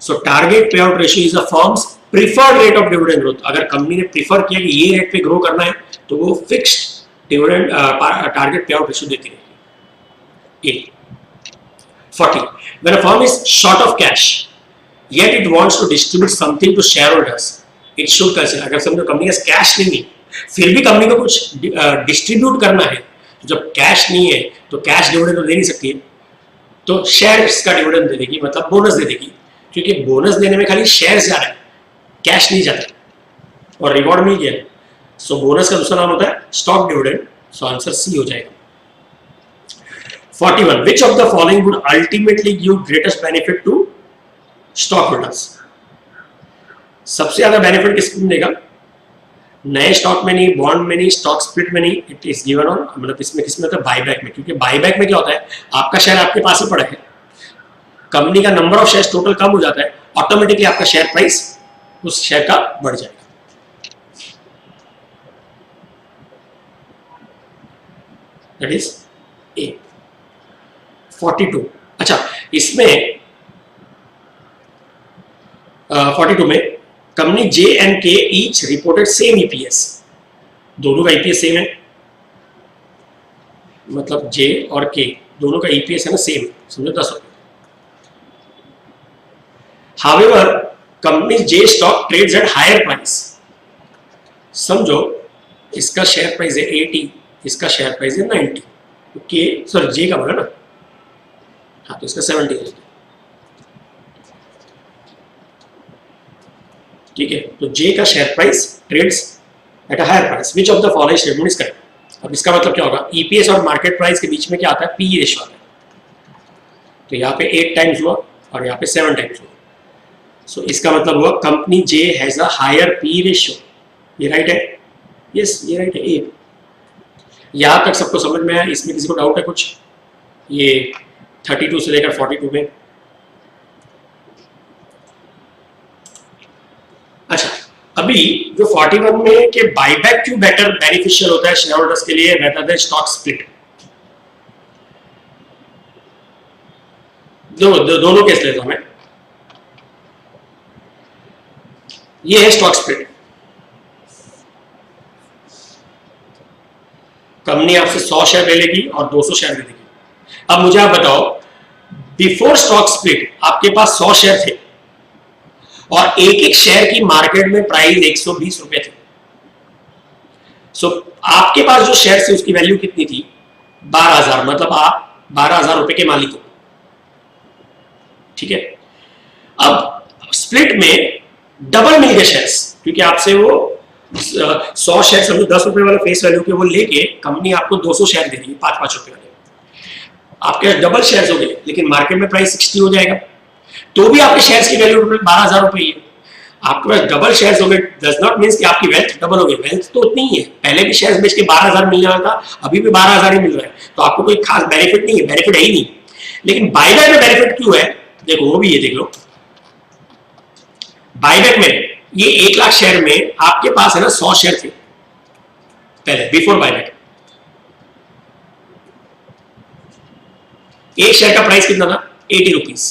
सो target pay out ratio is a firms preferred rate of dividend growth. अगर कंपनी ने प्रीफर किया कि ये रेट पे ग्रो करना है तो वो fixed dividend target pay out ratio देती रहेगी। 40. When a firm is short of cash yet it wants to distribute something to shareholders, it should consider, अगर समझो कंपनी के पास कैश नहीं है फिर भी कंपनी को कुछ डिस्ट्रीब्यूट करना है, तो जब कैश नहीं है तो कैश डिविडेंड तो दे नहीं सकती है, तो शेयर्स का डिविडेंड दे देगी, मतलब बोनस दे देगी, क्योंकि बोनस देने में खाली शेयर्स जा रहा है, कैश नहीं जाता और रिवॉर्ड मिल गया। सो बोनस का दूसरा नाम होता है stock dividend. So answer C हो जाएगा। 41. Which of the following would ultimately give greatest benefit to stockholders? सबसे ज्यादा बेनिफिट किसको मिलेगा? नए स्टॉक में नहीं, बॉन्ड में नहीं, स्टॉक स्प्लिट में नहीं, इट इज गिवन ऑन, मतलब इसमें किसमें होता है? बायबैक में। क्योंकि बायबैक में क्या होता है, आपका शेयर आपके पास ही पड़ा है, कंपनी का नंबर ऑफ शेयर टोटल कम हो जाता है, ऑटोमेटिकली आपका शेयर प्राइस उस शेयर का बढ़ जाएगा। दैट इज ए। 42. अच्छा, इसमें 42 में कंपनी जे एंड के ईच रिपोर्टेड सेम ईपीएस, दोनों का ईपीएस सेम है, मतलब जे और के दोनों का ईपीएस है ना सेम, समझो 10 रुपये। However company J stock trades at higher price, समझो इसका शेयर प्राइस है 80, इसका शेयर प्राइस है 90, तो के सॉरी जे का बोला ना, हाँ तो इसका 70 है, ठीक है। तो जे का share price trades at a higher price, which of the following statement is correct? अब इसका मतलब क्या होगा, ईपीएस और मार्केट प्राइस के बीच में क्या आता है? पी रेशियो आता है, तो यहाँ पे 8 टाइम्स हुआ और यहाँ पे 7 टाइम्स हुआ। सो इसका मतलब हुआ company J has a higher P ratio, ये राइट है? यस ये राइट है। ए, यहाँ तक सबको समझ में आया? इसमें किसी को डाउट है कुछ? ये 32 से लेकर 42 में। अच्छा, अभी जो 41 में कि बायबैक क्यों बेटर बेनिफिशियल होता है शेयर होल्डर्स के लिए रेदर देन स्टॉक स्प्लिट? दोनों केस लेता हूं मैं। ये है स्टॉक स्प्लिट। कंपनी आपसे 100 शेयर ले लेगी और 200 शेयर दे देगी। अब मुझे आप बताओ, बिफोर स्टॉक स्प्लिट आपके पास 100 शेयर थे और एक एक शेयर की मार्केट में प्राइस 120 रुपए थी। सो आपके पास जो शेयर थे उसकी वैल्यू कितनी थी? 12,000, मतलब आप 12,000 रुपए के मालिक हो। ठीक है, अब स्प्लिट में डबल मिल गए शेयर्स, क्योंकि आपसे वो 100 शेयर समझो 10 रुपए वाले फेस वैल्यू के वो लेके कंपनी आपको 200 शेयर दे रही है 5-5 रुपए वाले। आपके डबल शेयर्स हो गए, लेकिन मार्केट में प्राइस 60 हो जाएगा, तो भी आपके शेयर्स की वैल्यू 12,000 रुपए है। आपके पास डबल शेयर्स हो गए, डज नॉट मीन्स कि आपकी वेल्थ डबल हो गई। वेल्थ तो उतनी ही है, पहले भी शेयर्स बेच के 12,000 मिलने वाला था, अभी भी 12,000 ही मिल रहा है, तो आपको कोई खास बेनिफिट नहीं है, बेनिफिट है ही नहीं। लेकिन बायबैक में बेनिफिट क्यों है? देखो वो भी ये देख लो, बायबैक में ये 1 लाख शेयर में आपके पास है ना 100 शेयर थे पहले, बिफोर बायबैक। एक शेयर का प्राइस कितना था? 80 रुपीज,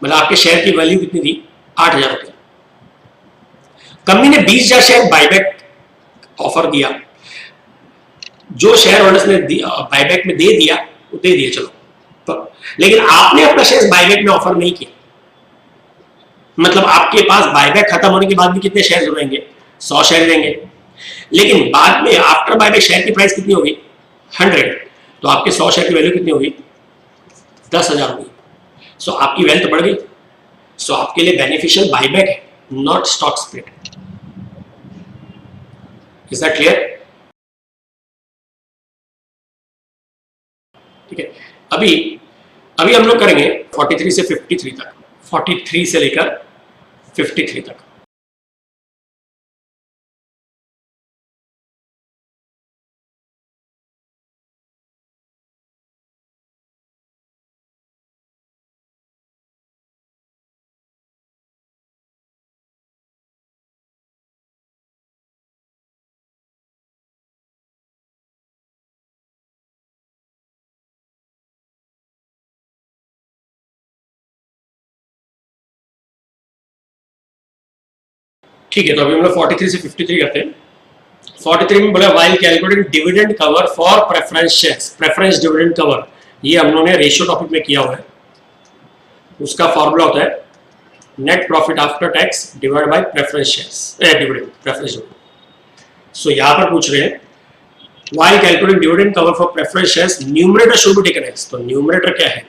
मतलब आपके शेयर की वैल्यू कितनी थी? 8,000 रुपये। कंपनी ने 20,000 शेयर बायबैक ऑफर दिया, जो शेयर होल्डर्स ने बायबैक में दे दिया वो दे दिया, चलो तो, लेकिन आपने अपना शेयर बायबैक में ऑफर नहीं किया, मतलब आपके पास बायबैक खत्म होने के बाद भी कितने शेयर रहेंगे? 100 शेयर देंगे, लेकिन बाद में आफ्टर बायबैक शेयर की प्राइस कितनी होगी? 100, तो आपके 100 शेयर की वैल्यू कितनी होगी? 10,000 होगी। सो आपकी वेल्थ बढ़ गई। सो आपके लिए बेनिफिशियल बायबैक है, not stock split. Is that clear? ठीक है, अभी अभी हम लोग करेंगे 43 से 53 तक, 43 से लेकर 53 तक। ठीक है, तो अभी हम लोग 43 से 53 करते हैं। 43 में बोला while calculating dividend cover for preference shares, preference dividend cover, ये हम लोगों ने रेशियो टॉपिक में किया हुआ है। उसका फॉर्मूला होता है net profit after tax divide by preference shares, dividend, preference dividend. So यहां पर पूछ रहे हैं while calculating dividend cover for preference shares numerator should be taken as, तो न्यूमरेटर क्या है?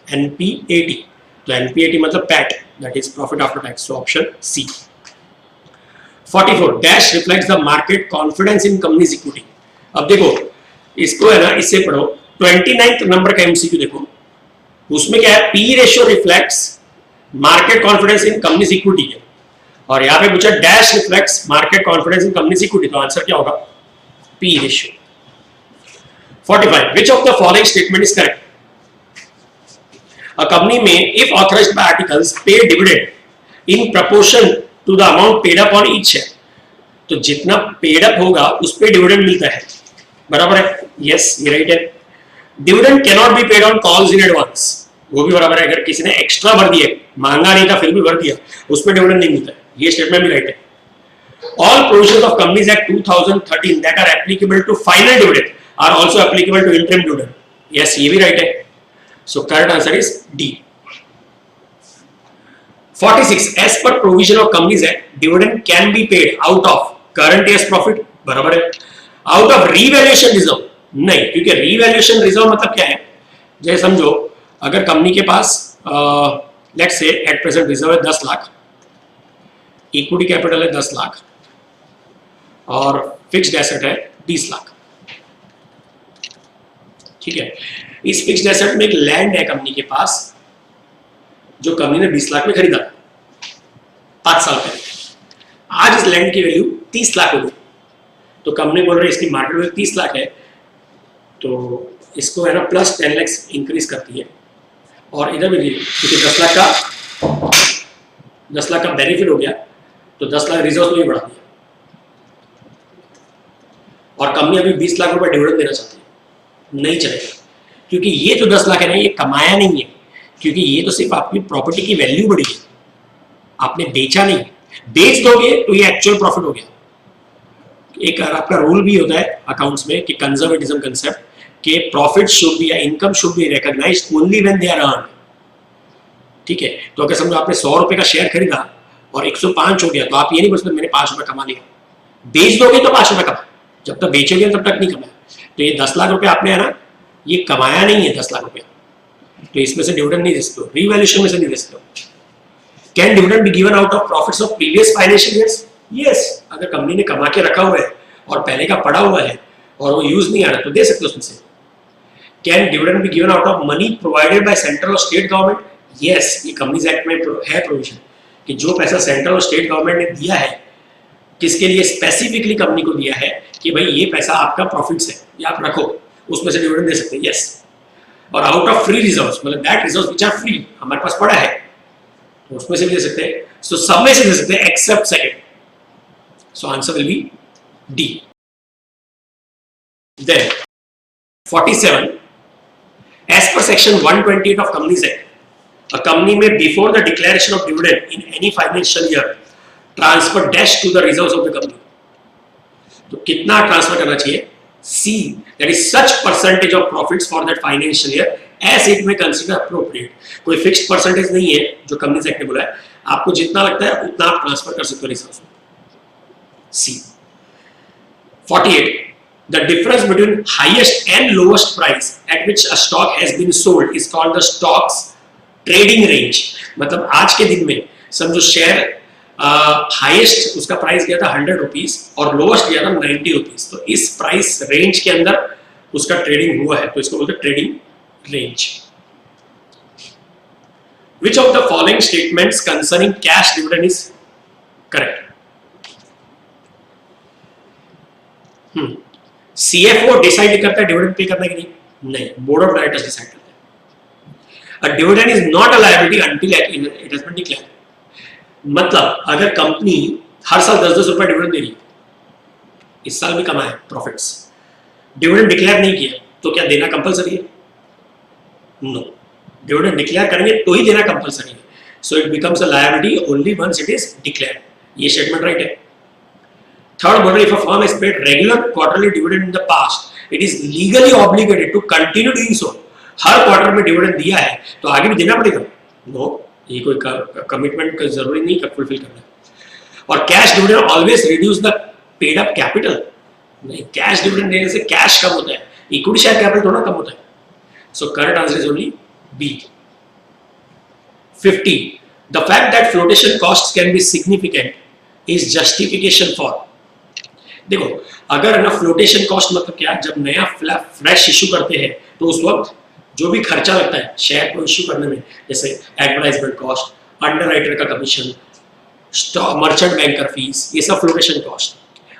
एनपीएटी, तो एनपीएटी मतलब PAT, that is profit after tax, so option C. 44 dash reflects the market confidence in company's equity. अब देखो इसको है ना, इससे पढ़ो 29 नंबर का एमसीक्यू देखो, उसमें क्या है? P ratio reflects market confidence in company's equity है, और यहां पे पूछा dash reflects market confidence in company's equity, तो आंसर क्या होगा? P ratio. 45 which of the following statement is correct? A company में if authorised by articles pay dividend in proportion to the amount paid up on each share, तो जितना paid up होगा उस पे dividend मिलता है, बराबर है? यस, ये राइट है। Dividend can not be paid on calls in advance, वो भी बराबर है। अगर किसी ने एक्स्ट्रा भर दिया, मांगा नहीं था फिर भी भर दिया, उस पे डिविडेंड नहीं मिलता है, ये स्टेटमेंट भी राइट है। All provisions of companies act 2013 that are applicable to final dividend are also applicable to interim dividend, yes, ये भी राइट है। So correct answer is D. 46 as per provision of Companies Act, dividend can be paid out of current year's profit, बराबर है। out of revaluation reserve नहीं, क्योंकि revaluation reserve मतलब क्या है? जैसे समझो अगर कंपनी के पास let's say at present reserve है 10 लाख, इक्विटी कैपिटल है 10 लाख और फिक्स्ड एसेट है 20 लाख, ठीक है। इस फिक्स्ड एसेट में एक लैंड है कंपनी के पास, जो कंपनी ने 20 लाख में खरीदा 5 साल पहले। आज इस लैंड की वैल्यू 30 लाख हो गई, तो कंपनी बोल रही है इसकी मार्केट वैल्यू 30 लाख है, तो इसको है ना प्लस 10 लाख इंक्रीज करती है, और इधर भी क्योंकि 10 लाख का बेनिफिट हो गया, तो 10 लाख रिजर्व में भी बढ़ा दिया, और कंपनी अभी 20 लाख रुपए डिविडेंड देना चाहती है, नहीं चलेगा, क्योंकि ये जो 10 लाख है ना, ये कमाया नहीं है, क्योंकि ये तो सिर्फ आपकी प्रॉपर्टी की वैल्यू बढ़ी है, आपने बेचा नहीं। बेच दोगे तो ये एक्चुअल प्रॉफिट हो गया। एक आपका रूल भी होता है अकाउंट्स में कि कंजर्वेटिज्म कंसेप्ट कि प्रॉफिट शुड बी या income should be recognised only when they are earned. ठीक है, तो अगर समझो आपने 100 रुपए का शेयर खरीदा और 105 हो गया, तो आप ये नहीं बोल सकते मैंने 5 रुपए कमा लिया। बेच दोगे तो 5 रुपए कमा, जब तक बेचोगे तब तक नहीं कमाया। तो ये 10 लाख रुपए आपने है ना, ये कमाया नहीं है 10 लाख रुपया, तो इसमें से डिविडेंड नहीं दे सकते हो, रीवैल्यूएशन में से नहीं दे सकते हो। Can dividend be given out of profits of previous financial years? Yes, अगर कंपनी ने कमा के रखा हुआ है और पहले का पड़ा हुआ है और वो यूज नहीं आ रहा तो दे सकते हो उसमें से। Can dividend be given out of money provided by central और स्टेट गवर्नमेंट? यस, ये कंपनीज एक्ट में है प्रोविजन कि जो पैसा सेंट्रल और स्टेट गवर्नमेंट ने दिया है, किसके लिए स्पेसिफिकली कंपनी को दिया है कि भाई ये पैसा आपका प्रॉफिट्स है, ये आप रखो, उसमें से डिविडेंड दे सकते हैं। यस, और आउट ऑफ फ्री रिजर्व्स, मतलब that reserves which are free, हमारे पास पड़ा है तो उसमें से भी दे सकते हैं। सो सब में से दे सकते हैं except second. So answer will be D. Then 47, as per section 128 of companies act, a company may before the declaration of dividend in any financial year transfer dash to the reserves of the company. तो कितना transfer करना चाहिए? C, that is such percentage of profits for that financial year as it may consider appropriate. कोई fixed percentage नहीं है जो companies act ने बोला है, आपको जितना लगता है उतना आप ट्रांसफर कर सकते हो रिजर्व्स में। C. 48, the difference between highest and lowest price at which a stock has been sold is called the stock's trading range. मतलब आज के दिन में समझो शेयर हाईएस्ट उसका प्राइस गया था 100 रुपीज और लोएस्ट गया था 90 रुपीज, तो इस प्राइस रेंज के अंदर उसका ट्रेडिंग हुआ है, तो इसको बोलते हैं trading range. Which of the following statements concerning cash dividend is correct? CFO decide करता है डिविडेंड पे करना कि नहीं, बोर्ड ऑफ डायरेक्टर्स डिसाइड करता है। A dividend is not a liability until it has been declared. मतलब अगर company हर साल 10-10 रुपए डिविडेंड दे रही है, इस साल भी कमाए प्रॉफिट्स, डिविडेंड डिक्लेयर नहीं किया तो क्या देना कंपलसरी है? नो, डिविडेंड डिक्लेयर करेंगे तो ही देना कंपलसरी है। So it becomes a liability only once it is declared. ये स्टेटमेंट राइट है। थर्ड बोल रहा है, if a firm has paid regular quarterly dividend in the past, it is legally obligated to continue doing so. हर quarter में dividend दिया है तो आगे भी देना पड़ेगा? नो, ये कोई कमिटमेंट का जरूरी नहीं फुलफिल करना। और cash dividend always reduce the paid up capital? नहीं, कैश डिविडेंड देने से कैश कम होता है, इक्विटी शेयर कैपिटल थोड़ा कम होता है। So correct answer is only B. 50, the fact that flotation cost can be significant is justification for. देखो, अगर ना फ्लोटेशन कॉस्ट मतलब क्या, जब नया फ्रेश इशू करते हैं तो उस वक्त जो भी खर्चा लगता है शेयर को इश्यू करने में, जैसे एडवर्टाइजमेंट कॉस्ट, अंडरराइटर का कमीशन, मर्चेंट बैंकर फीस, ये सब फ्लोटेशन कॉस्ट।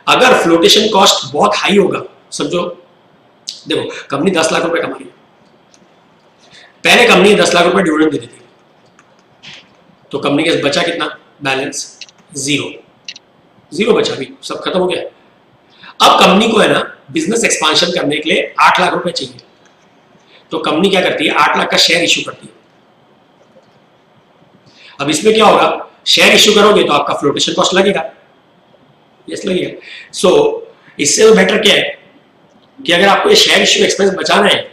अगर फ्लोटेशन कॉस्ट बहुत हाई होगा, समझो देखो कंपनी 10 लाख रुपए कमा रही है, पहले कंपनी 10 लाख रुपए डिविडेंड दे दी थी, तो कंपनी के बचा कितना बैलेंस? जीरो बचा, भी सब खत्म हो गया। अब कंपनी को है ना बिजनेस एक्सपांशन करने के लिए 8 लाख रुपए चाहिए, तो कंपनी क्या करती है? 8 लाख का शेयर इश्यू करती है। अब इसमें क्या होगा, शेयर इश्यू करोगे तो आपका फ्लोटेशन कॉस्ट लगेगा, यस लगेगा। सो इससे तो बेटर क्या है कि अगर आपको ये शेयर इश्यू एक्सपेंस बचाना है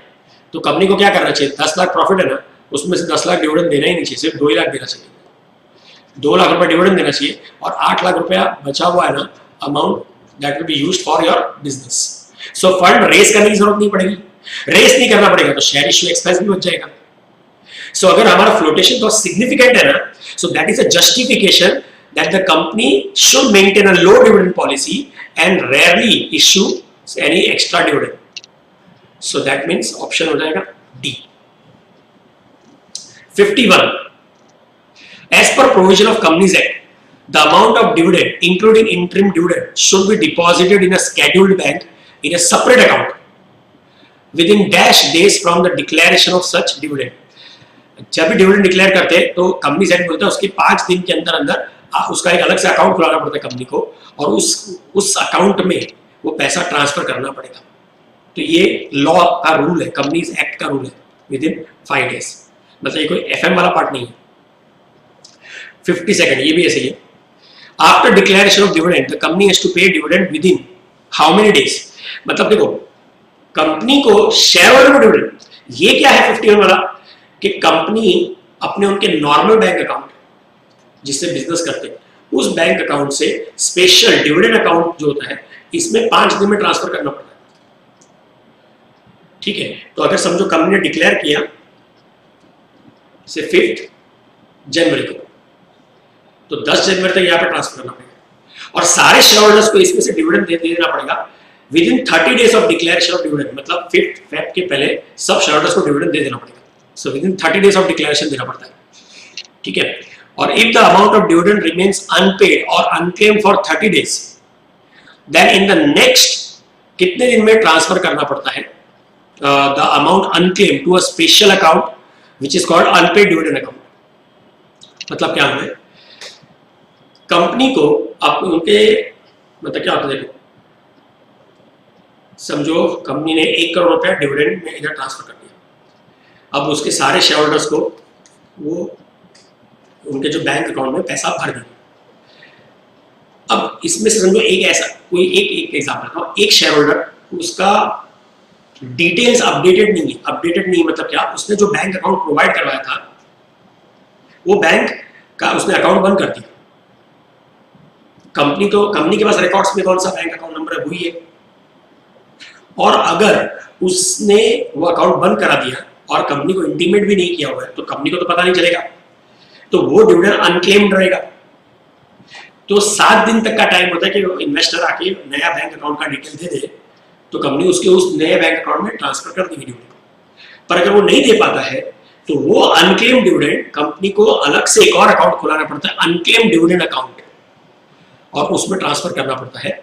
तो कंपनी को क्या करना चाहिए? 10 लाख प्रॉफिट है ना, उसमें से 10 लाख डिविडेंड देना ही नहीं चाहिए, सिर्फ 2 ही लाख देना चाहिए। 2 लाख रुपए डिविडेंड देना चाहिए और 8 लाख रुपया बचा हुआ है ना amount, that will be used for your business. So fund raise करने की जरूरत नहीं पड़ेगी, रेस नहीं करना पड़ेगा, तो शेयर इश्यू एक्सपेंस भी बच जाएगा। सो अगर हमारा फ्लोटेशन कॉस्ट सिग्निफिकेंट है ना, सो that is a justification that the company should maintain a low dividend policy and rarely issue any extra dividend. So that means option हो जाएगा D. 51, as per provision of Companies Act, the amount of dividend including interim dividend should be deposited in a scheduled bank in a separate account within dash days from the declaration of such dividend. जब भी dividend declare करते हैं तो company set बोलता है उसके 5 दिन के अंदर अंदर उसका एक अलग से अकाउंट खुलाना पड़ता है कंपनी को, और उस अकाउंट में वो पैसा ट्रांसफर करना पड़ेगा। तो ये लॉ का रूल है, कंपनीज एक्ट का रूल है, विद इन 5 days। मतलब ये कोई एफएम वाला पार्ट नहीं है। 52nd ये भी ऐसे ही है। After declaration of dividend the company has to pay dividend within how many days. मतलब देखो कंपनी को शेयर होल्डर को डिविडेंड, ये क्या है 51 वाला कि कंपनी अपने उनके नॉर्मल बैंक अकाउंट जिससे बिजनेस करते हैं उस बैंक अकाउंट से स्पेशल डिविडेंड अकाउंट जो होता है इसमें 5 दिन में ट्रांसफर करना पड़ता है। ठीक है, तो अगर समझो कंपनी ने डिक्लेयर किया से 5 जनवरी को, तो 10 जनवरी तक यहाँ पे ट्रांसफर करना पड़ेगा और सारे शेयर होल्डर्स को इसमें से डिविडेंड दे देना पड़ेगा within 30 days of declaration of dividend. मतलब 5 फेब के पहले सब शेयर होल्डर्स को डिविडेंड दे देना पड़ेगा। So within 30 days of declaration देना पड़ता है। ठीक है, और if the amount of dividend remains unpaid or unclaimed for 30 days then in the next कितने दिन में ट्रांसफर करना पड़ता है the amount unclaimed to a special account which is called unpaid dividend account. मतलब क्या है, कंपनी को आप उनके मतलब क्या होता है, देखो समझो कंपनी ने 1 करोड़ रुपया डिविडेंड में इधर ट्रांसफर कर दिया। अब उसके सारे शेयर होल्डर्स को वो उनके जो बैंक अकाउंट में पैसा भर दिया। अब इसमें से समझो एक ऐसा कोई एक एग्जांपल था, एक शेयर होल्डर उसका डिटेल्स अपडेटेड नहीं है। अपडेटेड नहीं मतलब क्या, उसने जो बैंक अकाउंट प्रोवाइड करवाया था वो बैंक का उसने अकाउंट बंद कर दिया। कंपनी के पास रिकॉर्ड्स में कौन सा बैंक अकाउंट नंबर है वही है, और अगर उसने वो अकाउंट बंद करा दिया और कंपनी को इंटीमेट भी नहीं किया हुआ है तो कंपनी को तो पता नहीं चलेगा, तो वो डिविडेंड अनक्लेम्ड रहेगा। तो 7 दिन तक का टाइम होता है कि इन्वेस्टर आके नया बैंक अकाउंट का डिटेल दे दे तो कंपनी उसके उस नए बैंक अकाउंट में ट्रांसफर कर देगी डिविडेंड। पर अगर वो नहीं दे पाता है तो वो अनक्लेम्ड डिविडेंड कंपनी को अलग से एक और अकाउंट खुलाना पड़ता है, अनक्लेम्ड डिविडेंड अकाउंट, और उसमें ट्रांसफर करना पड़ता है।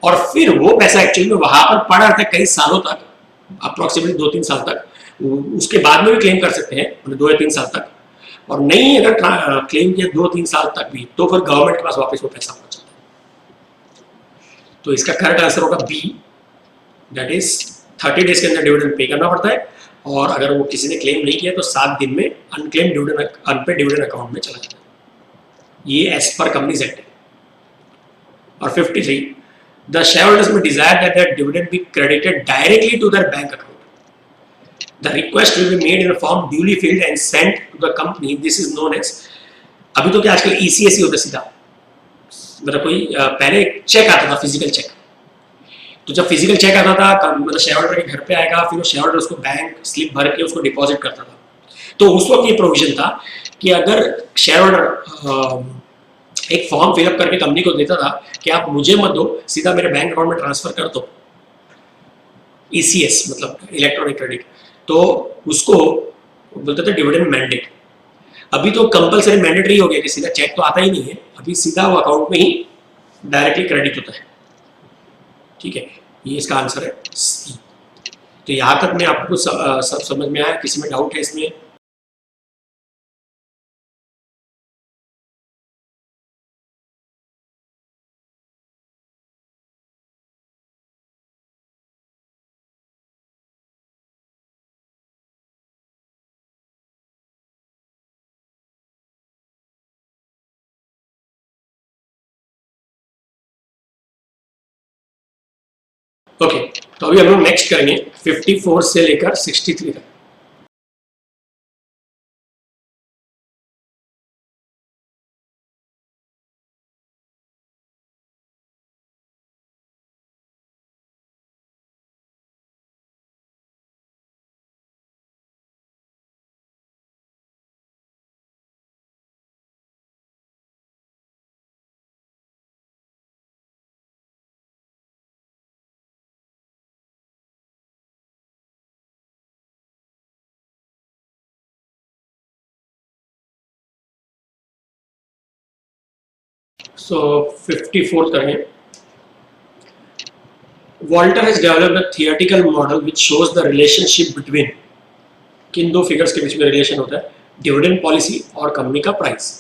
और फिर वो पैसा एक्चुअली में वहां पर पड़ा रहता है कई सालों तक, अप्रोक्सीमेटली 2-3 साल तक। उसके बाद में भी क्लेम कर सकते हैं 2 या 3 साल तक, और नहीं अगर क्लेम किया 2-3 साल तक भी तो फिर गवर्नमेंट के पास वापस वो पैसा पहुंच जाता है। तो इसका करेक्ट आंसर होगा बी, दैट इज 30 डेज के अंदर डिविडेंड पे करना पड़ता है, और अगर वो किसी ने क्लेम नहीं किया तो 7 दिन में unclaim dividend unpaid dividend account में चला जाता है। ये एज पर कंपनीज एक्ट है। और 53, द शेयरहोल्डर्स में desire that their dividend be credited directly to their bank account. The request will be made in a form duly filled and sent to the company. This is known as, अभी तो क्या आजकल ECS ही होता सीधा, मतलब कोई पहले check आता था, फिजिकल चेक। तो जब फिजिकल चेक आता था मतलब शेयर होल्डर के घर पे आएगा, फिर वो शेयर होल्डर उसको बैंक स्लिप भर के उसको डिपॉजिट करता था। तो उस वक्त ये प्रोविजन था कि अगर शेयर होल्डर एक फॉर्म फिलअप करके कंपनी को देता था कि आप मुझे मत दो, सीधा मेरे बैंक अकाउंट में ट्रांसफर कर दो, ECS मतलब इलेक्ट्रॉनिक क्रेडिट, तो उसको बोलते थे डिविडेंड मैंडेट। अभी तो कंपलसरी मैंडेटरी हो गया कि सीधा चेक तो आता ही नहीं है, अभी सीधा वो अकाउंट में ही डायरेक्टली क्रेडिट होता है। ठीक है, ये इसका आंसर है सी। तो यहाँ तक में आपको सब समझ में आया? किसी में डाउट है इसमें? ओके, तो अभी हम लोग नेक्स्ट करेंगे 54 से लेकर 63 तक। So 54 करेंगे। Walter has developed a theoretical model which shows the relationship between, किन दो फिगर्स के बीच में रिलेशन होता है, डिविडेंड पॉलिसी और कंपनी का प्राइस,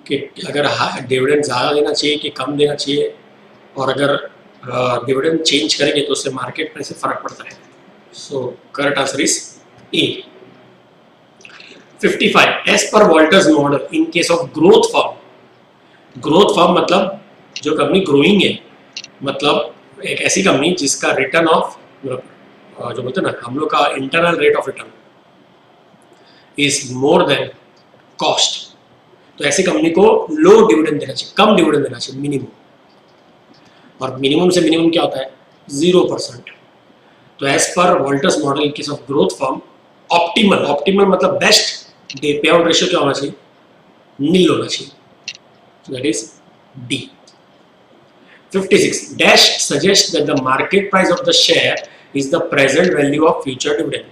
कि अगर डिविडेंड ज़्यादा देना चाहिए कि कम देना चाहिए, और अगर डिविडेंड चेंज करेंगे तो उससे मार्केट में से फर्क पड़ता है। So correct answer is A. 55 as per Walter's model in case of growth firm मतलब जो कंपनी ग्रोइंग है, मतलब एक ऐसी कंपनी जिसका रिटर्न ऑफ जो बोलते हैं ना हम लोग का internal rate of return is more than cost, तो ऐसी कंपनी को लो डिविडेंड देना चाहिए, कम डिविडेंड देना चाहिए मिनिमम, और मिनिमम से मिनिमम क्या होता है 0%। तो as per Walter's model in case of growth firm optimal मतलब बेस्ट पे आउट रेशियो क्या होना चाहिए, नील होना चाहिए, that is D. 56 dash suggests that the market price of the share is the present value of future dividend।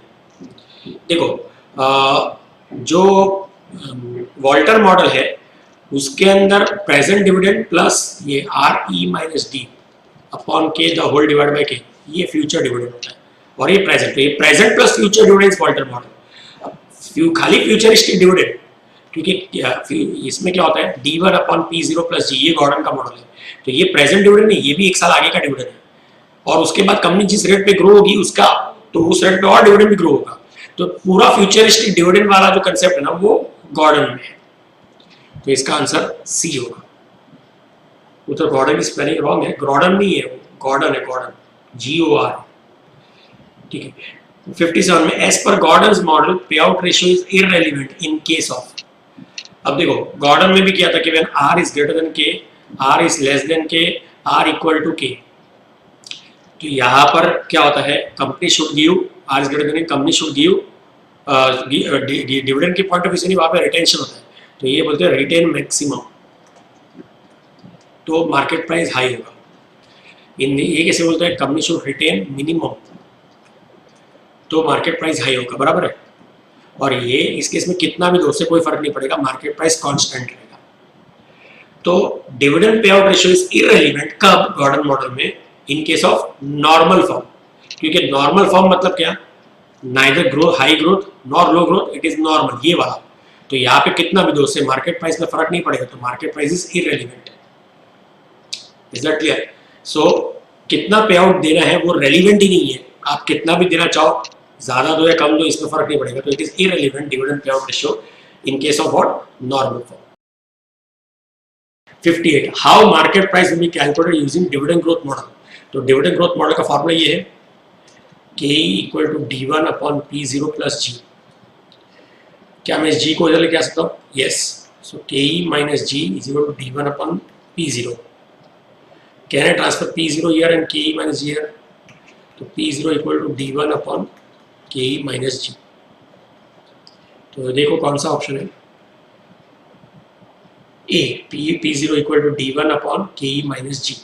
देखो जो Walter model है उसके अंदर प्रेजेंट डिविडेंड प्लस ये R E minus D upon के द होल डिवाइड बाय के, ये future dividend होता है, और ये present plus future dividend Walter model. खाली फ्यूचरिस्टिक डिविडेंड, क्योंकि इसमें क्या होता है D1 अपॉन P0 प्लस जी, ये गॉर्डन का मॉडल है, तो ये प्रेजेंट डिविडेंड नहीं, ये भी एक साल आगे का डिविडेंड है, और उसके बाद कंपनी जिस रेट पे ग्रो होगी उसका तो उस रेट पे और डिविडेंड भी ग्रो होगा, तो पूरा फ्यूचरिस्टिक डिविडेंड वाला जो कंसेप्ट है ना वो गॉर्डन में है, तो इसका आंसर सी होगा। उधर गॉर्डन की स्पेलिंग रॉन्ग है, गॉर्डन नहीं है, गॉर्डन है, गॉर्डन GOR, ठीक है। 57 में as per Gordon's model pay out ratio is irrelevant in case of, अब देखो गॉर्डन में भी किया था कि when R is greater than K, R is less than K, R equal to K, तो यहाँ पर क्या होता है company should give, R is greater than company should give dividend के पॉइंट ऑफ व्यू से नहीं, वहाँ पे रिटेंशन होता है, तो ये बोलते हैं रिटेन मैक्सिमम, तो मार्केट प्राइस हाई होगा। ये कैसे बोलते हैं कंपनी शुड रिटेन मिनिमम, तो मार्केट प्राइस हाई होगा, बराबर है। और ये इस केस में कितना भी दो से कोई फर्क नहीं पड़ेगा, मार्केट प्राइस कांस्टेंट रहेगा। तो dividend pay out ratio is irrelevant कब गॉर्डन मॉडल में, इन केस ऑफ नॉर्मल फॉर्म, क्योंकि नॉर्मल फॉर्म मतलब क्या, neither grow high growth nor low growth, it is normal, ये वाला, तो यहाँ पे कितना भी दो से मार्केट प्राइस में फर्क नहीं पड़ेगा, तो market price is irrelevant. Is that clear? So कितना पे आउट देना है वो रेलिवेंट ही नहीं है, आप कितना भी देना चाहो, ज्यादा दो या कम दो, इसमें फर्क नहीं पड़ेगा, तो it is irrelevant dividend pay out ratio in case of what, normal form. 58 how market price will be calculated using dividend growth model, तो डिविडेंड ग्रोथ मॉडल का फॉर्मूला ये है K equal to D1 upon P0 plus G। क्या मैं इस G को इधर लेके आ सकता हूँ? Yes, so KE minus G is equal to D1 upon P0, can I transfer P0 here and KE minus G here, तो P0 equal to D1 upon KE minus G, तो देखो कौन सा ऑप्शन है, A, P0 equal to D1 upon KE minus G,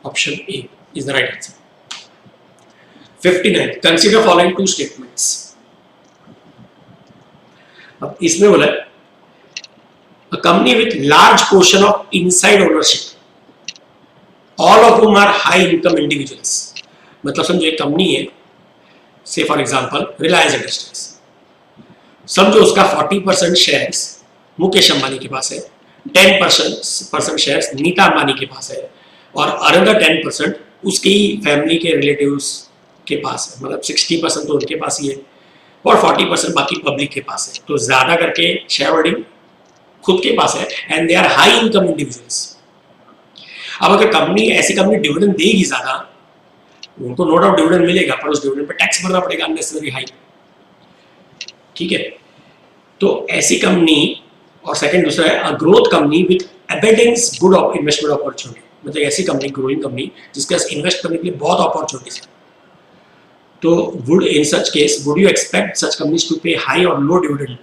option A is the right answer. 59 consider following two statements, अब इसमें बोला है a company with large portion of inside ownership, all of whom are high income individuals, मतलब समझो एक company है, से for example Reliance industries, समझो उसका 40% शेयर्स मुकेश अंबानी के पास है, 10% शेयर्स नीता अंबानी के पास है, और अनदर 10% उसकी फैमिली के रिलेटिव्स के पास है, मतलब 60% तो उनके पास ही है और 40% बाकी पब्लिक के पास है, तो ज्यादा करके शेयर होल्डिंग खुद के पास है, and they are high income individuals. अब अगर कंपनी ऐसी कंपनी डिविडेंड देगी ज्यादा, उनको नो डाउट डिविडेंड मिलेगा, पर उस डिविडेंड पे टैक्स भरना पड़ेगा अननेसेसरी हाई, ठीक है। तो ऐसी कंपनी, और सेकंड दूसरा है a growth company with abundance good investment opportunity, मतलब ऐसी कंपनी ग्रोइंग कंपनी जिसके पास इन्वेस्ट करने के लिए बहुत अपॉर्चुनिटीज है, तो would in such case would you expect such companies to pay high or low dividend?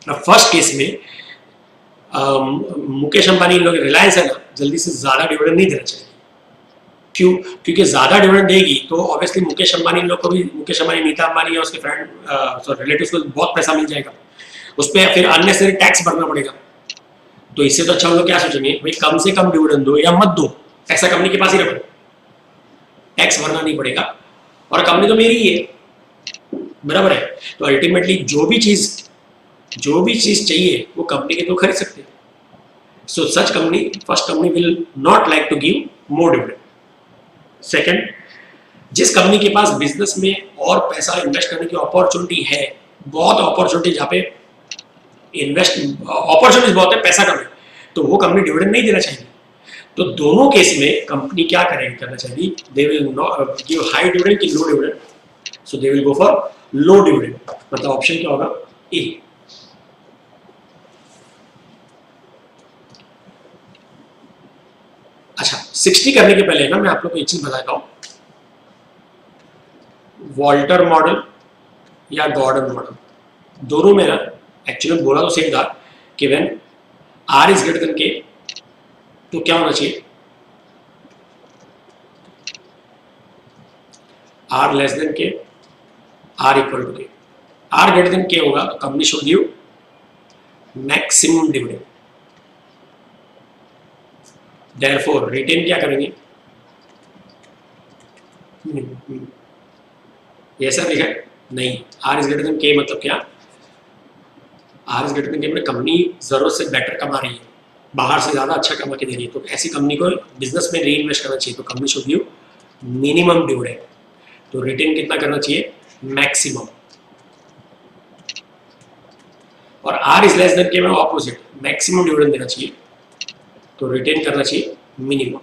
First case में मुकेश अंबानी लोग रिलायंस है ना, जल्दी से ज्यादा डिविडेंड नहीं देना चाहिए, क्यों? क्योंकि ज्यादा डिविडेंड देगी तो ऑब्वियसली मुकेश अंबानी लोग को भी, मुकेश अंबानी नीता अंबानी या उसके फ्रेंड रिलेटिव्स को बहुत पैसा मिल जाएगा, उस पर फिर अननेसेसरी टैक्स भरना पड़ेगा, तो इससे तो अच्छा हम लोग क्या सोचेंगे, भाई कम से कम डिविडेंड दो या मत दो, ऐसा कंपनी के पास ही रखो, टैक्स भरना नहीं पड़ेगा, और कंपनी तो मेरी ही है, बराबर है। तो अल्टीमेटली जो भी चीज चाहिए वो कंपनी के तो खरीद सकते हैं, so such company, first company will not like to give more dividend. Second, जिस कंपनी के पास बिजनेस में और पैसा इन्वेस्ट करने की अपॉर्चुनिटी है बहुत अपॉर्चुनिटी जहाँ पे इन्वेस्ट अपॉर्चुनिटीज बहुत है, पैसा कम है, तो वो कंपनी डिविडेंड नहीं देना चाहिए। तो दोनों केस में कंपनी क्या करेगी, करना चाहिए, they will give high dividend कि low dividend, so they will go for low dividend, मतलब ऑप्शन क्या होगा, ए। अच्छा, 60 करने के पहले ना मैं आप लोग को एक चीज बताता हूं, वॉल्टर मॉडल या गॉर्डन मॉडल, दोनों में ना एक्चुअली बोला तो सेम था कि when R is greater than K तो क्या होना चाहिए, R less than K, R equal to K. R greater than K होगा तो company should give maximum dividend, therefore retain क्या करेंगे, ये ऐसा लिखा है नहीं, आर इज ग्रेटर देन के मतलब क्या, आर इज ग्रेटर देन के मतलब कंपनी जरूरत से बेटर कमा रही है, बाहर से ज्यादा अच्छा कमा के दे रही है, तो ऐसी कंपनी को बिजनेस में री इन्वेस्ट करना चाहिए, तो company should give minimum dividend, तो रिटेन कितना करना चाहिए, मैक्सिमम। और आर इज लेस देन के में ऑपोजिट, मैक्सिमम डिविडेंड देना चाहिए, तो रिटेन करना चाहिए मिनिमम।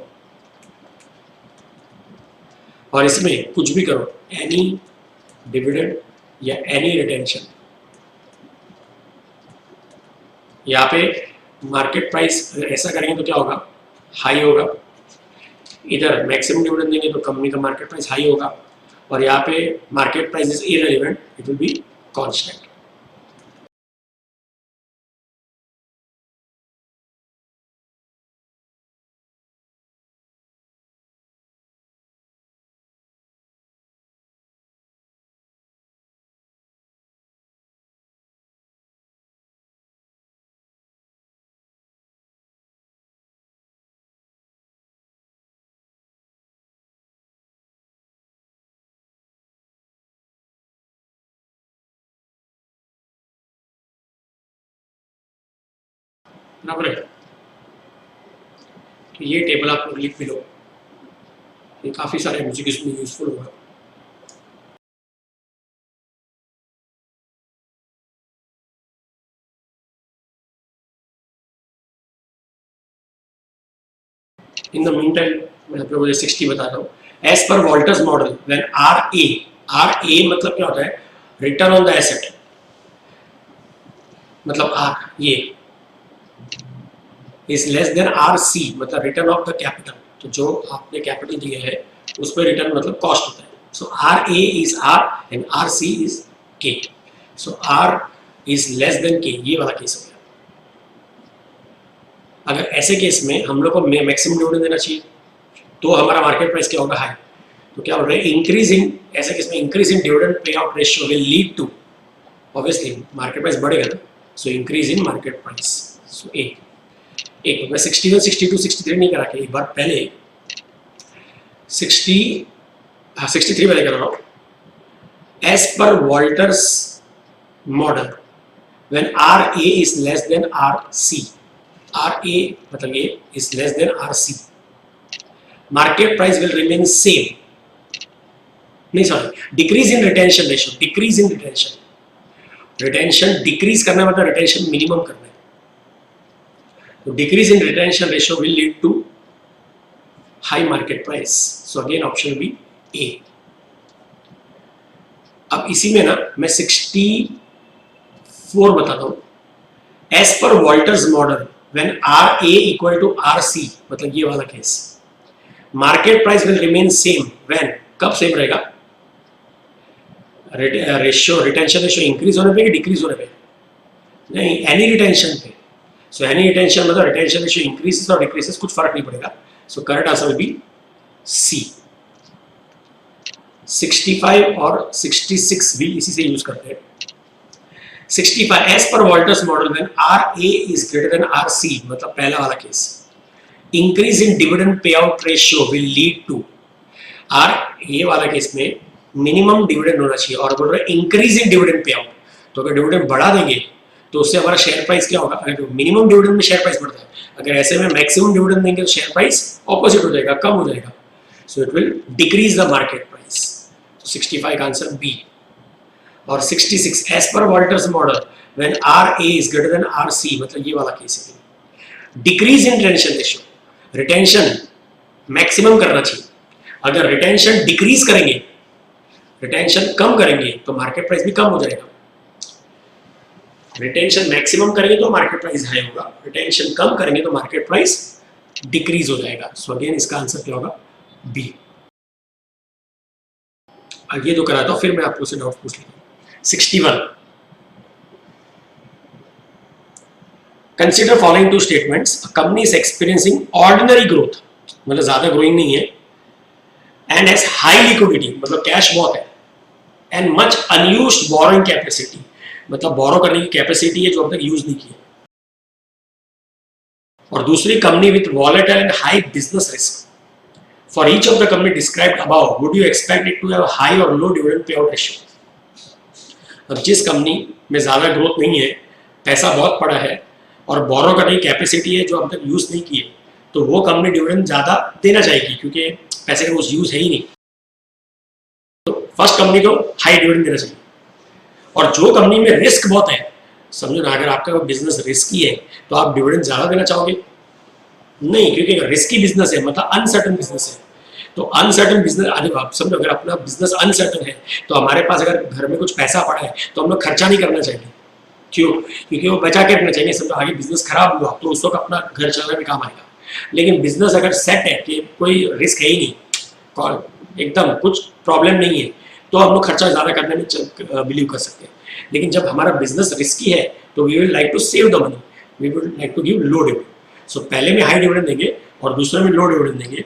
और इसमें कुछ भी करो, एनी डिविडेंड या एनी रिटेंशन, यहाँ पे मार्केट प्राइस ऐसा करेंगे तो क्या होगा, हाई होगा, इधर मैक्सिमम डिविडेंड देंगे तो कंपनी का मार्केट प्राइस हाई होगा, और यहाँ पे market price is irrelevant, it will be constant. बराबर है, तो ये टेबल आप लोग लिख भी लो, ये काफी सारे म्यूजिक इसमें यूजफुल होगा। इन द मीन टाइम मैं आप लोगों को 60 बता रहा हूँ, as per Walter's model when are a मतलब क्या होता है, रिटर्न ऑन द एसेट, मतलब आर ये is less than R C मतलब रिटर्न ऑफ द कैपिटल, तो जो आपने कैपिटल दिया है उस पर रिटर्न मतलब कॉस्ट होता है, so r A is r and r c is k, so r is less than k, ये वाला केस हो गया। अगर ऐसे केस में हम लोग को मैक्सिमम डिविडेंड देना चाहिए, तो हमारा मार्केट प्राइस क्या होगा, हाई, तो क्या हो रहा है, इंक्रीज इन, ऐसे केस में increase in dividend pay out ratio will lead to, obviously market price बढ़ेगा ना, so increase in market price, सो एक मैं 61, 62, 63 नहीं करा के एक बार पहले 63 पहले कर रहा हूँ, as per Walter's model when R A is less than are c, r a मतलब ये is less than are c, market price will remain same, नहीं sorry, decrease in retention ratio, decrease in retention decrease करना मतलब retention minimum करना है, तो decrease in retention ratio will lead to high market price, so again option B A. अब इसी में ना मैं 64 बताता हूं, as per Walter's model when are A equal to R सी मतलब ये वाला case, market price will remain same when, कब सेम रहेगा, रेशियो रिटेंशन रेशियो इंक्रीज होने पे कि डिक्रीज होने पे, नहीं एनी रिटेंशन पे, सो एनी रिटेंशन मतलब रिटेंशन रेशियो इंक्रीजेस और डिक्रीजेस कुछ फर्क नहीं पड़ेगा, so correct answer will be C. 65 और 66 भी इसी से यूज करते हैं। 65 as per Walter's model when R A is greater than R C मतलब पहला वाला case, increase in dividend pay out ratio will lead to, R ये वाला केस में मिनिमम डिविडेंड होना चाहिए, और बोल रहे increase in dividend pay out, तो अगर डिविडेंड बढ़ा देंगे तो उससे हमारा शेयर प्राइस क्या होगा, अगर मिनिमम डिविडेंड में शेयर प्राइस बढ़ता है, अगर ऐसे में मैक्सिमम डिविडेंड देंगे तो शेयर प्राइस ऑपोजिट हो जाएगा, कम हो जाएगा, so it will decrease the market price, 65 का आंसर बी। और 66 as per Walter's model when R A is greater than R C, मतलब ये वाला केस है। Decrease in retention ratio, retention maximum करना चाहिए। अगर रिटेंशन डिक्रीज करेंगे, रिटेंशन कम करेंगे तो मार्केट प्राइस भी कम हो जाएगा। रिटेंशन मैक्सिमम करेंगे तो मार्केट प्राइस हाई होगा, रिटेंशन कम करेंगे तो मार्केट प्राइस डिक्रीज हो जाएगा। सो अगेन इसका आंसर क्या होगा? बी। आगे जो कराता हूं, फिर मैं आपको से डाउट पूछ लेता हूं। 61, consider following two statements, a company is experiencing ordinary growth, मतलब ज्यादा ग्रोइंग नहीं है, एंड हैज हाई लिक्विडिटी, मतलब कैश बहुत है, and much unused borrowing capacity, मतलब बोरो करने की कैपेसिटी है जो अब तक यूज नहीं की है। और दूसरी company with volatile and high business risk, for each of the company described above would you expect it to have high और low dividend pay out ratio. अब जिस कंपनी में ज्यादा ग्रोथ नहीं है, पैसा बहुत पड़ा है और बोरो करने की कैपेसिटी है जो अब तक यूज नहीं की है, तो वो कंपनी डिविडेंड ज्यादा देना चाहेगी क्योंकि पैसे का कुछ यूज है ही नहीं। तो फर्स्ट कंपनी को हाई डिविडेंड देना चाहिए। और जो कंपनी में रिस्क बहुत है, समझो ना, अगर आपका बिजनेस रिस्की है तो आप डिविडेंड ज्यादा देना चाहोगे? नहीं, क्योंकि रिस्की बिजनेस है, मतलब अनसर्टन बिजनेस है। तो अनसर्टन बिजनेस, आप समझो अगर अपना बिजनेस अनसर्टन है तो हमारे पास अगर घर में कुछ पैसा पड़ा है तो हम लोग खर्चा नहीं करना चाहिए। क्यों? क्योंकि वो बचा के रखना चाहिए, समझो आगे बिजनेस खराब हुआ तो उस वक्त अपना घर चलाने में काम आएगा। लेकिन बिजनेस अगर सेट है कि कोई रिस्क है ही नहीं, एकदम कुछ प्रॉब्लम नहीं है, तो हम लोग खर्चा ज्यादा करने में बिलीव कर सकते हैं। लेकिन जब हमारा बिजनेस रिस्की है तो we will like to save the money, we would like to give low dividend. So पहले में हाई डिविडेंड देंगे और दूसरे में लो डिविडेंड देंगे।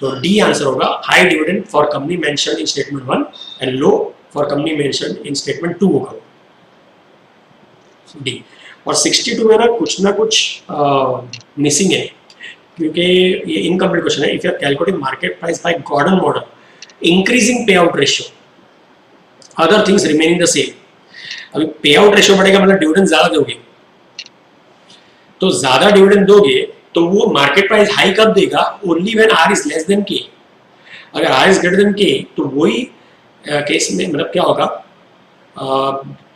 तो डी आंसर होगा high dividend for company mentioned in statement 1 and low for company mentioned in statement 2 होगा डी। और 62 में ना कुछ मिसिंग है, क्योंकि ये इनकम्प्लीट क्वेश्चन है। If you are calculating market price by Gordon model increasing pay out ratio, other things remaining the same. अभी पे आउट रेशियो बढ़ेगा मतलब डिविडेंड ज्यादा दोगे, तो ज्यादा डिविडेंड दोगे तो वो मार्केट प्राइस हाई कब देगा? Only when R is less than K. अगर are is greater than K तो वही केस में मतलब क्या होगा,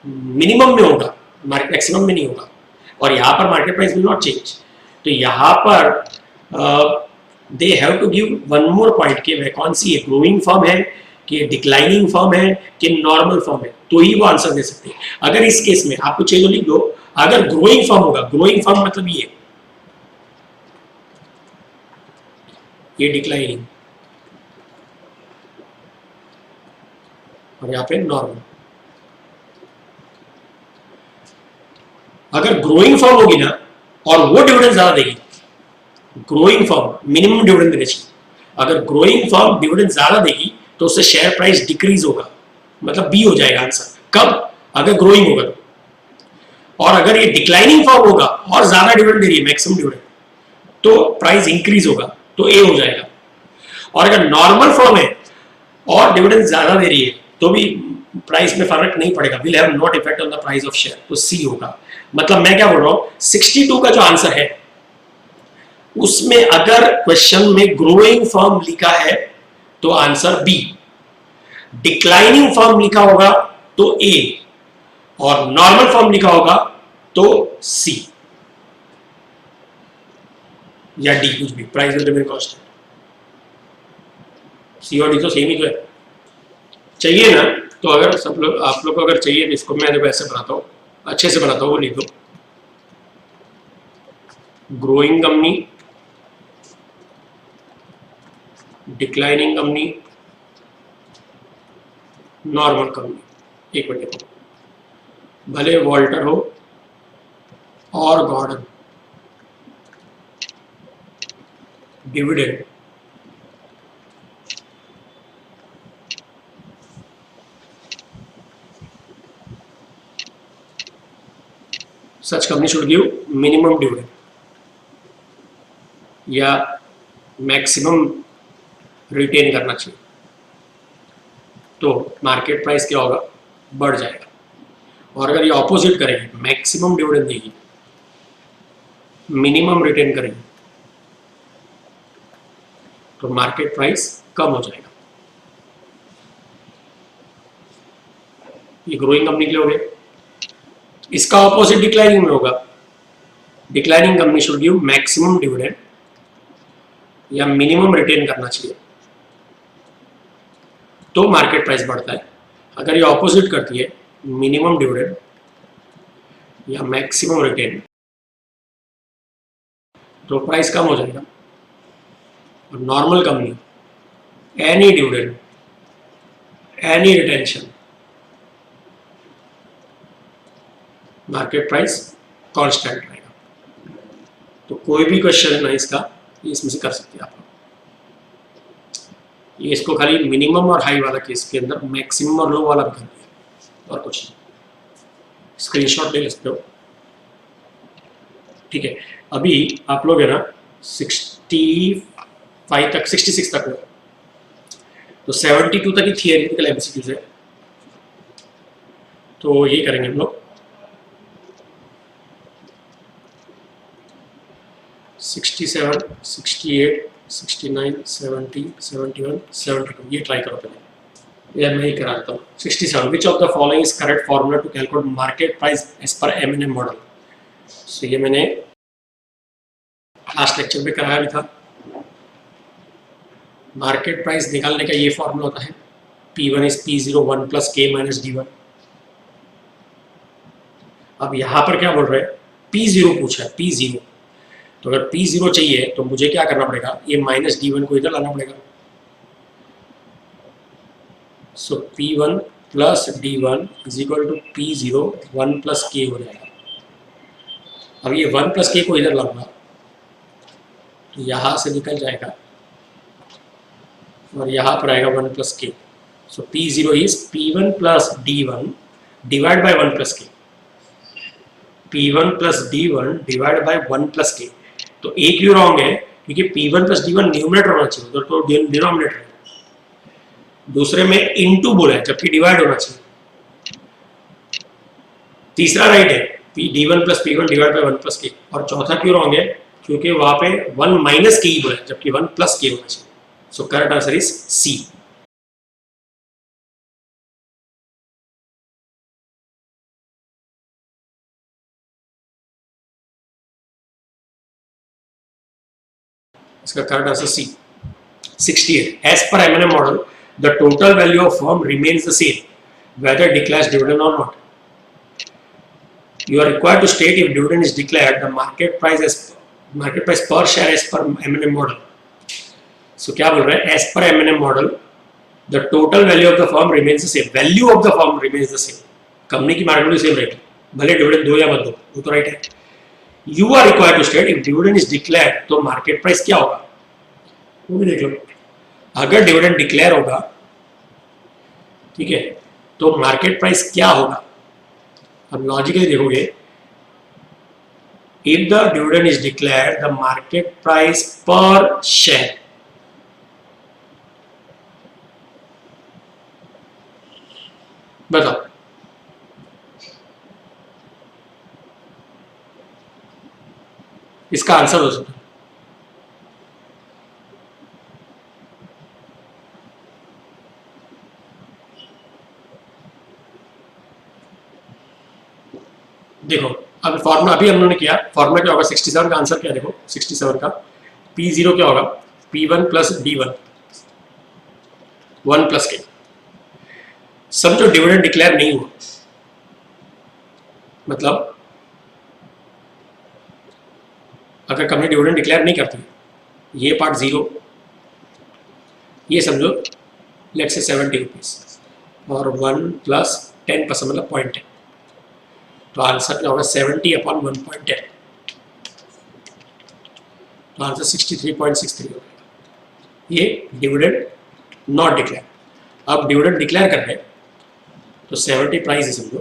मिनिमम में होगा, मार्केट मैक्सिमम में नहीं होगा। और यहाँ पर market price will not change. तो यहाँ पर they have to give one more point कि वह कौन सी है, ग्रोइंग फर्म है कि डिक्लाइनिंग फर्म है कि नॉर्मल फर्म है, तो ही वो आंसर दे सकते हैं। अगर इस केस में आपको चाहिए तो लिख दो, अगर ग्रोइंग फर्म होगा, ग्रोइंग फर्म मतलब ये डिक्लाइनिंग और यहाँ पे नॉर्मल। अगर ग्रोइंग फर्म होगी ना और वो डिविडेंड ज्यादा देगी, ग्रोइंग फर्म मिनिमम डिविडेंड देना चाहिए। अगर ग्रोइंग फर्म डिविडेंड ज्यादा देगी तो उससे शेयर प्राइस डिक्रीज होगा, मतलब बी हो जाएगा आंसर। कब? अगर ग्रोइंग होगा तो। और अगर ये डिक्लाइनिंग फर्म होगा और ज्यादा डिविडेंड दे रही है, मैक्सिमम डिविडेंड, तो प्राइस इंक्रीज होगा, तो ए हो जाएगा। और अगर नॉर्मल फर्म है और डिविडेंड ज्यादा दे रही है तो भी प्राइस में फर्क नहीं पड़ेगा, will have not effect on the price of share, तो सी होगा। मतलब मैं क्या बोल रहा हूं, 62 का जो आंसर है उसमें अगर क्वेश्चन में ग्रोइंग फर्म लिखा है तो आंसर बी, डिक्लाइनिंग फर्म लिखा होगा तो ए, और नॉर्मल फर्म लिखा होगा तो सी या डी, कुछ भी, प्राइस विल रिमेन कांस्टेंट। सी और डी तो सेम ही तो है। चाहिए ना, तो अगर सब लोग, आप लोग को अगर चाहिए तो इसको मैं देखो ऐसे बनाता हूँ, अच्छे से बनाता हूँ, वो लिख दो। Growing company, declining company, normal company. एक मिनट, भले वॉल्टर हो और Gordon, dividend such company should give minimum dividend या मैक्सिमम रिटेन करना चाहिए, तो मार्केट प्राइस क्या होगा? बढ़ जाएगा। और अगर ये ऑपोजिट करेगी, मैक्सिमम डिविडेंड देगी, मिनिमम रिटेन करेगी, तो मार्केट प्राइस कम हो जाएगा। ये ग्रोइंग कंपनी के लिए हो गया। इसका ऑपोजिट डिक्लाइनिंग में होगा, declining company should give maximum dividend या मिनिमम रिटेन करना चाहिए तो मार्केट प्राइस बढ़ता है। अगर ये ऑपोजिट करती है, मिनिमम डिविडेंड या मैक्सिमम रिटेन, तो प्राइस कम हो जाएगा। और normal company, any dividend, any retention, market price constant रहेगा। तो कोई भी क्वेश्चन है इसका, इसमें से कर सकते हैं आप। ये इसको खाली मिनिमम और हाई वाला केस के अंदर मैक्सिमम और लो वाला भी कर दिया, और कुछ नहीं। स्क्रीनशॉट ले सकते हो, ठीक है। अभी आप लोग है ना 65 तक, 66 तक हो, तो 72 तक ही थियरिटिकल एमसीक्यूज है। तो ये करेंगे हम लोग 67, 68, 69, 70, 71, 72, ये ट्राई करो पहले, या मैं ही करा देता हूँ। 67, which of the following is correct formula to calculate market price as per एमएनएम मॉडल। सो ये मैंने लास्ट लेक्चर में कराया भी था। मार्केट प्राइस निकालने का ये फॉर्मूला होता है, P1 is P0 1 plus K minus D1। अब यहाँ पर क्या बोल रहे हैं, P0 पूछा है, P0। तो अगर P0 चाहिए तो मुझे क्या करना पड़ेगा, ये माइनस D1 को इधर लाना पड़ेगा। So P1 plus D1 is equal to P0 1 plus K हो जाएगा। अब ये 1 प्लस K को इधर लाऊंगा तो यहाँ से निकल जाएगा और यहाँ पर आएगा 1 plus K। So P0 is P1 plus D1 divide by 1 plus K। P1 plus D1 divide by 1 plus K। तो एक क्यों रॉन्ग है, क्योंकि P1 प्लस D1 न्यूमरेटर होना चाहिए, तो डिनोमिनेटर है। दूसरे में इनटू बोला है, जबकि डिवाइड होना चाहिए। तीसरा राइट है, D1 plus P1 divide by 1 plus K। और चौथा क्यों रॉन्ग है, क्योंकि वहां पे 1 माइनस K ही बोला है, जबकि 1 प्लस K होना चाहिए। सो करेक्ट आंसर इज C। इसका correct answer C। 68, as per M&M model, the total value of firm remains the same, whether declares dividend or not. You are required to state if dividend is declared, the market price per share as per M&M model. So क्या बोल रहा है, as per M&M model, the total value of the firm remains the same. Value of the firm remains the same. Company की market value same रहेगी, भले dividend दो या मत दो, वो तो राइट है। You are required to state if dividend is declared, तो मार्केट प्राइस क्या होगा, वो भी देख लो। अगर डिविडेंड डिक्लेयर होगा, ठीक है, तो मार्केट प्राइस क्या होगा। अब लॉजिकली देखोगे, if the dividend is declared the market price per share, बताओ इसका आंसर हो सकता है। देखो अब फॉर्मूला अभी हमने किया, फॉर्मूला क्या होगा, 67 का आंसर क्या, देखो 67 का P0 क्या होगा, P1 plus D1 1 plus K। समझो डिविडेंड डिक्लेयर नहीं हुआ, मतलब अगर कंपनी डिविडेंड डिक्लेयर नहीं करती, ये पार्ट 0, ये समझो लेट्स से 70 रुपीज और 1 प्लस 10% मतलब 0.10, तो आंसर क्या होगा 70 अपॉन 1.10, तो आंसर 63.63 हो जाएगा। ये डिविडेंड नॉट डिक्लेयर। अब डिविडेंड डिक्लेयर कर रहे हैं तो 70 प्राइस है समझो,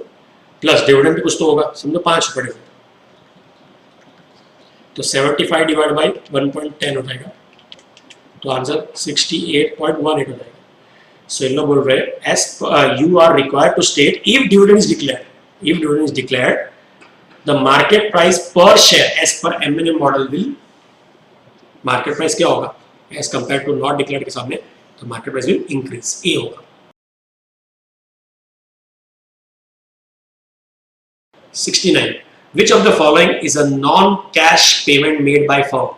प्लस डिविडेंड भी कुछ तो होगा, समझो 5 रुपये डिविडेंड, तो 75 डिवाइड बाई 1.10 हो जाएगा, तो आंसर 68.18 हो जाएगा। सो इन लोग बोल रहे हैं as you are required to state if dividend is declared, if dividend is declared, the market price per share as per M&M model will, market price क्या होगा as compared to not declared के सामने, तो market price will increase, A होगा। 69. Which of the following is a non-cash payment made by firm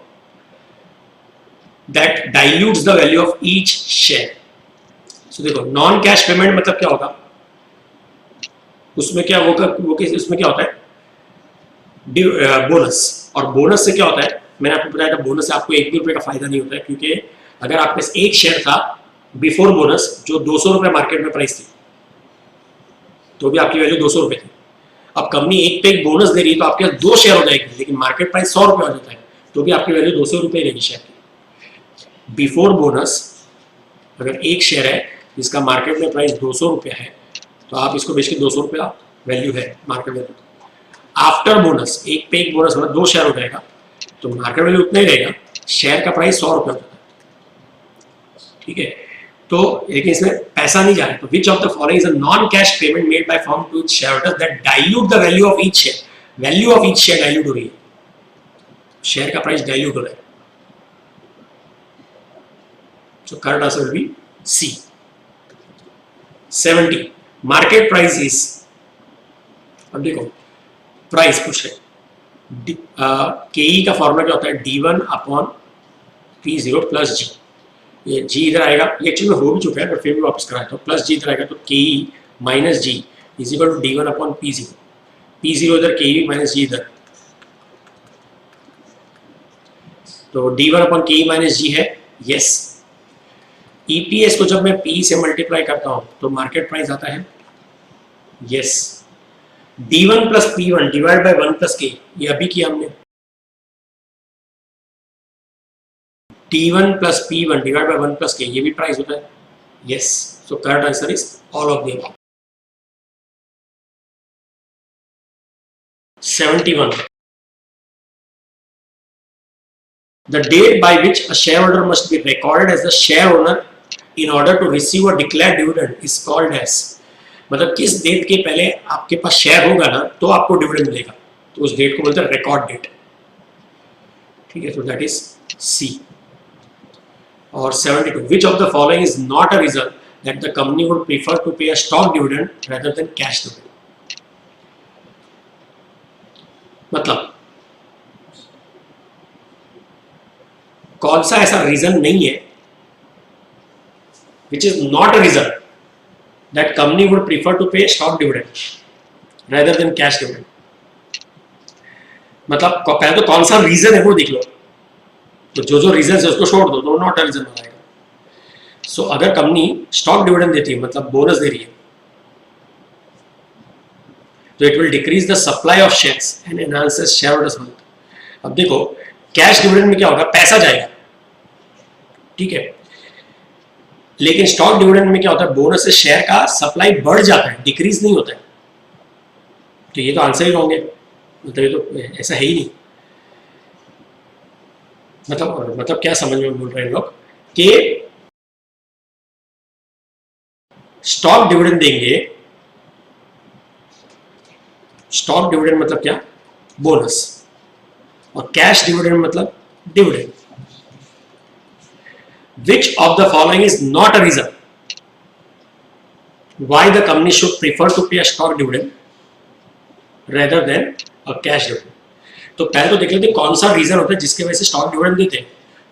that dilutes the value of each share? So देखो non cash payment मतलब क्या होगा, उसमें क्या उसमें क्या होता है बोनस, और बोनस से क्या होता है, मैंने आपको बताया था बोनस से आपको एक भी रुपए का फायदा नहीं होता है, क्योंकि अगर आपके पास एक शेयर था बिफोर बोनस जो 200 रुपए मार्केट में प्राइस थी तो भी आपकी वैल्यू 200 रुपए थी। अब कंपनी एक पे एक बोनस दे रही है तो आपके पास 2 शेयर हो जाएगी, लेकिन मार्केट प्राइस 100 रुपए हो जाता है तो भी आपकी वैल्यू 200 रुपए रहेगी शेयर की। बिफोर बोनस अगर एक शेयर है जिसका मार्केट में प्राइस 200 रुपया है तो आप इसको बेच के 200 रुपया वैल्यू है मार्केट वैल्यू। आफ्टर बोनस एक पे एक बोनस मतलब 2 शेयर हो जाएगा तो मार्केट वैल्यू उतना ही रहेगा, शेयर का प्राइस 100 रुपया होता है, ठीक है। तो लेकिन इसमें पैसा नहीं जा रहा है, तो which of the following is a non cash payment made by firm to its shareholders that dilute the value of each share, value of each share dilute हो रही है, शेयर का प्राइस डाइल्यूट हो रहा है। So correct answer will be C. 70 market price is, अब देखो price पूछ रहे के का फॉर्मूला क्या होता है, D1 अपॉन P0 प्लस जी, ये जी इधर आएगा, ये एक्चुअली में हो भी चुका है पर फिर भी वापस कराया था, प्लस जी इधर आएगा तो K minus G is equal to D1 upon P0, P0 इधर के माइनस जी इधर, तो D1 अपॉन के माइनस जी है, यस। ईपीएस को जब मैं P से मल्टीप्लाई करता हूं तो मार्केट प्राइस आता है, yes. D1 plus P1 divide by 1 plus के, ये अभी किया हमने, D1 plus P1 divide by 1 plus के, ये भी प्राइस होता है, yes. So correct answer is all of the above. 71 the date by which a shareholder must be recorded as the share owner in order to receive a declared dividend is called as, मतलब किस date के पहले आपके पास share होगा ना तो आपको dividend मिलेगा, तो उस डेट को बोलते हैं रिकॉर्ड डेट, ठीक है। तो दैट इज सी। और 72 which of the following is not a reason that the company would prefer to pay a stock dividend rather than cash dividend, मतलब कौन सा ऐसा रीजन नहीं है which is not a reason that company would prefer to pay stock dividend rather than cash dividend, मतलब पहले तो कौन सा रीजन है वो देख लो, तो जो रीजन है उसको छोड़ दो तो नॉट अ रीजन बनाएगा। सो अगर कंपनी स्टॉक डिविडेंड देती है मतलब बोनस दे रही है तो it will decrease the supply of shares and enhances shareholders wealth. अब देखो कैश डिविडेंड में क्या होगा, पैसा जाएगा, ठीक है, लेकिन स्टॉक डिविडेंड में क्या होता है, बोनस से शेयर का सप्लाई बढ़ जाता है, डिक्रीज नहीं होता है, तो ये तो आंसर ही रॉन्ग है, मतलब ये तो ऐसा है ही नहीं। मतलब क्या समझ में बोल रहे हैं लोग कि स्टॉक डिविडेंड देंगे, स्टॉक डिविडेंड मतलब क्या, बोनस, और कैश डिविडेंड मतलब dividend. Which of the following is not a reason why the company should prefer to pay a stock dividend rather than a cash dividend? तो पहले तो देख लेते हैं कौन सा रीजन होता है जिसके वजह से स्टॉक डिविडेंड देते हैं,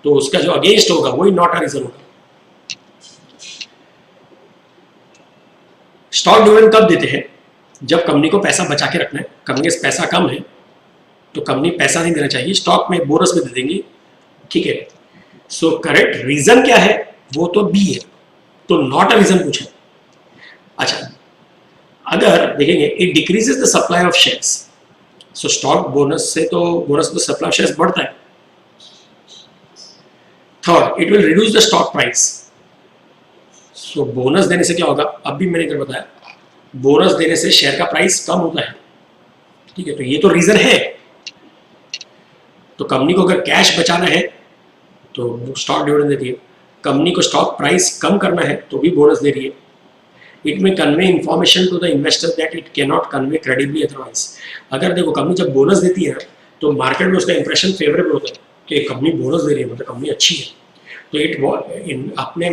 तो उसका जो अगेंस्ट होगा वही नॉट अ रीजन होगा। स्टॉक डिविडेंड कब देते हैं, जब कंपनी को पैसा बचा के रखना है, कंपनी के पैसा कम है तो कंपनी पैसा नहीं देना चाहिए, स्टॉक में बोनस में दे देंगी, ठीक है। सो करेक्ट रीजन क्या है, वो तो बी है, तो नॉट अ रीजन पूछा। अच्छा अगर देखेंगे it decreases the supply of shares, so stock bonus से तो सप्लाई ऑफ शेयर्स बढ़ता है। Third it will reduce the stock price, so bonus देने से क्या होगा, अब भी मैंने इधर बताया बोनस देने से शेयर का प्राइस कम होता है, ठीक है, तो ये तो रीजन है। तो कंपनी को अगर कैश बचाना है तो स्टॉक डिविडेंड देती है, कंपनी को स्टॉक प्राइस कम करना है तो भी बोनस दे रही है। It may convey information to the investor that it can not convey credibly otherwise. अगर देखो कंपनी जब बोनस देती है तो मार्केट में उसका इंप्रेशन फेवरेबल होता है कि कंपनी बोनस दे रही है मतलब कंपनी अच्छी है, तो मैं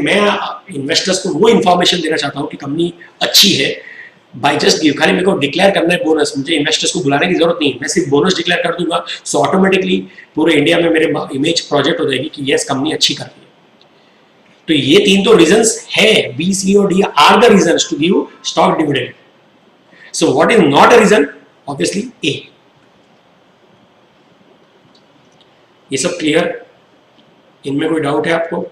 इन्वेस्टर्स को वो इन्फॉर्मेशन देना चाहता हूँ कि कंपनी अच्छी है, बाय जस्ट गिव, खाली मेरे को डिक्लेयर करना है बोनस, मुझे इन्वेस्टर्स को बुलाने की जरूरत नहीं, मैं सिर्फ बोनस डिक्लेयर कर दूंगा, सो ऑटोमेटिकली पूरे इंडिया में मेरे इमेज प्रोजेक्ट हो जाएगी कि यस कंपनी अच्छी कर रही है। तो ये तीन तो रीजंस है, बी सी और D are the reasons to give stock dividend. So what is not a reason? Obviously A. ये सब क्लियर? इनमें कोई डाउट है आपको?